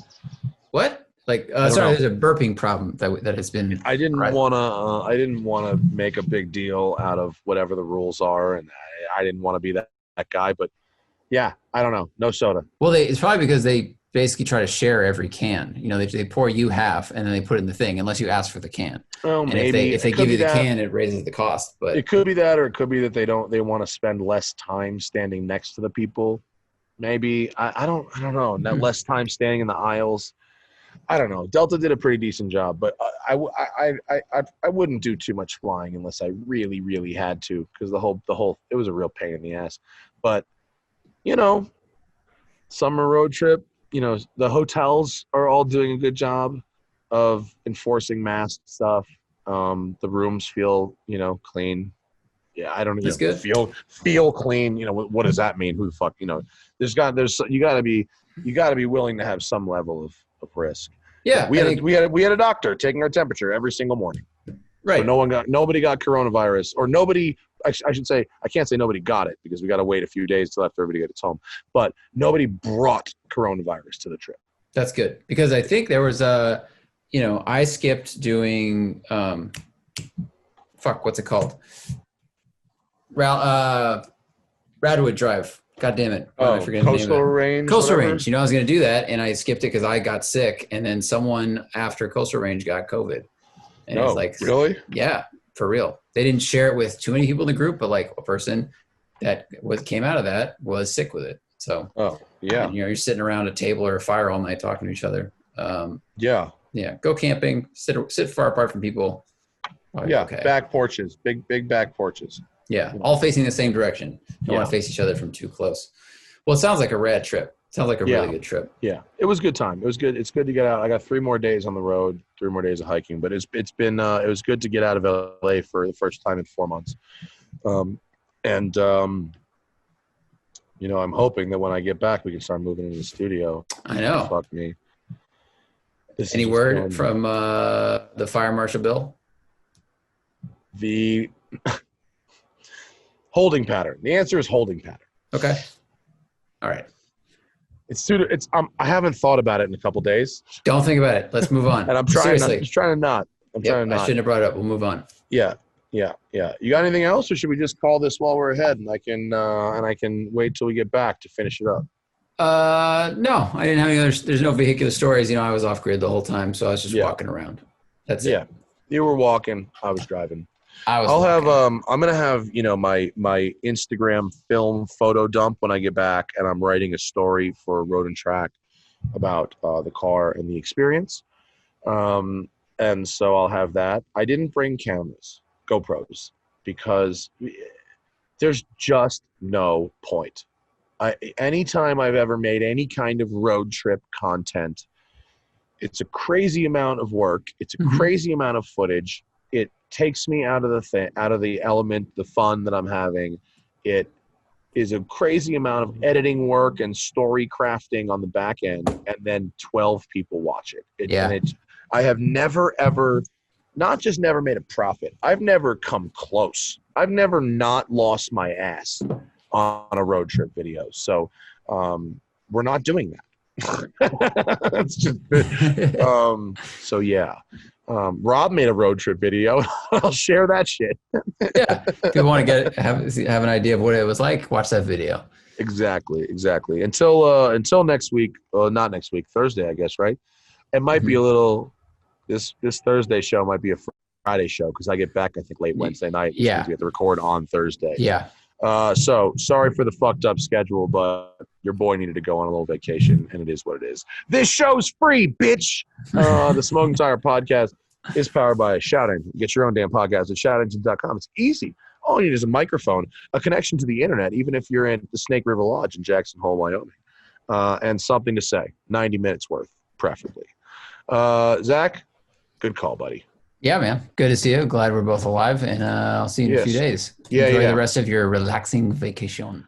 What? Like, sorry, there's a burping problem that has been... I didn't want to make a big deal out of whatever the rules are, and I didn't want to be that guy, but yeah, I don't know. No soda. Well, it's probably because they basically try to share every can. They pour you half and then they put it in the thing unless you ask for the can. Oh, and maybe if they give you the can, it raises the cost. But it could be that, or it could be that they want to spend less time standing next to the people. Maybe I don't know. That less time standing in the aisles. I don't know. Delta did a pretty decent job, but I wouldn't do too much flying unless I really, really had to, because the whole it was a real pain in the ass. But summer road trip. The hotels are all doing a good job of enforcing mask stuff. The rooms feel, clean. Yeah, I don't even feel clean. What does that mean? Who the fuck, you gotta be willing to have some level of risk. Yeah. We had a doctor taking our temperature every single morning. Right. So nobody got coronavirus, or nobody, I should say, I can't say nobody got it because we got to wait a few days till after everybody gets home, but nobody brought coronavirus to the trip. That's good, because I think there was I skipped doing, what's it called? Radwood Drive. God damn it. I forget the name of it. Coastal Range. I was going to do that, and I skipped it because I got sick, and then someone after Coastal Range got COVID. And it's like, really? Yeah, for real. They didn't share it with too many people in the group, but like a person that came out of that was sick with it. So, and, you're sitting around a table or a fire all night talking to each other. Yeah. Go camping, sit far apart from people. Okay. Back porches, big back porches. Yeah. All facing the same direction. Don't want to face each other from too close. Well, it sounds like a rad trip. Sounds like a really good trip. Yeah, it was a good time. It was good. It's good to get out. I got 3 more days on the road, 3 more days of hiking, but it's been it was good to get out of LA for the first time in 4 months. I'm hoping that when I get back, we can start moving into the studio. I know. Fuck me. Any word from the Fire Marshal Bill? The holding pattern. The answer is holding pattern. Okay. All right. I haven't thought about it in a couple days. Don't think about it. Let's move on. And I'm trying Seriously. I'm trying to not. I shouldn't have brought it up. We'll move on. Yeah. You got anything else, or should we just call this while we're ahead, and I can wait till we get back to finish it up? No, I didn't have any other. There's no vehicular stories. I was off grid the whole time, so I was just walking around. That's it. Yeah, you were walking. I was driving. I'm gonna have my Instagram film photo dump when I get back, and I'm writing a story for Road and Track about the car and the experience. And so I'll have that. I didn't bring cameras, GoPros, because there's just no point. Anytime I've ever made any kind of road trip content, it's a crazy amount of work. It's a crazy amount of footage. It takes me out of the element, the fun that I'm having. It is a crazy amount of editing work and story crafting on the back end, and then 12 people watch it. I have never, ever, not just never made a profit. I've never come close. I've never not lost my ass on a road trip video. So we're not doing that. That's just so yeah. Rob made a road trip video. I'll share that shit. Yeah. If you want to have an idea of what it was like, watch that video. Exactly. Until next week, not next week, Thursday, I guess, right? It might be a little. This Thursday show might be a Friday show because I get back, I think, late Wednesday night. Yeah. We have to record on Thursday. Yeah. So sorry for the fucked up schedule, but your boy needed to go on a little vacation, and it is what it is. This show's free, bitch. The Smoking Tire podcast is powered by Shout Engine. Get your own damn podcast at shoutengine.com. It's easy. All you need is a microphone, a connection to the internet, even if you're in the Snake River Lodge in Jackson Hole, Wyoming, and something to say. 90 minutes worth, preferably. Zach, good call, buddy. Yeah, man. Good to see you. Glad we're both alive, and I'll see you in a few days. Enjoy the rest of your relaxing vacation.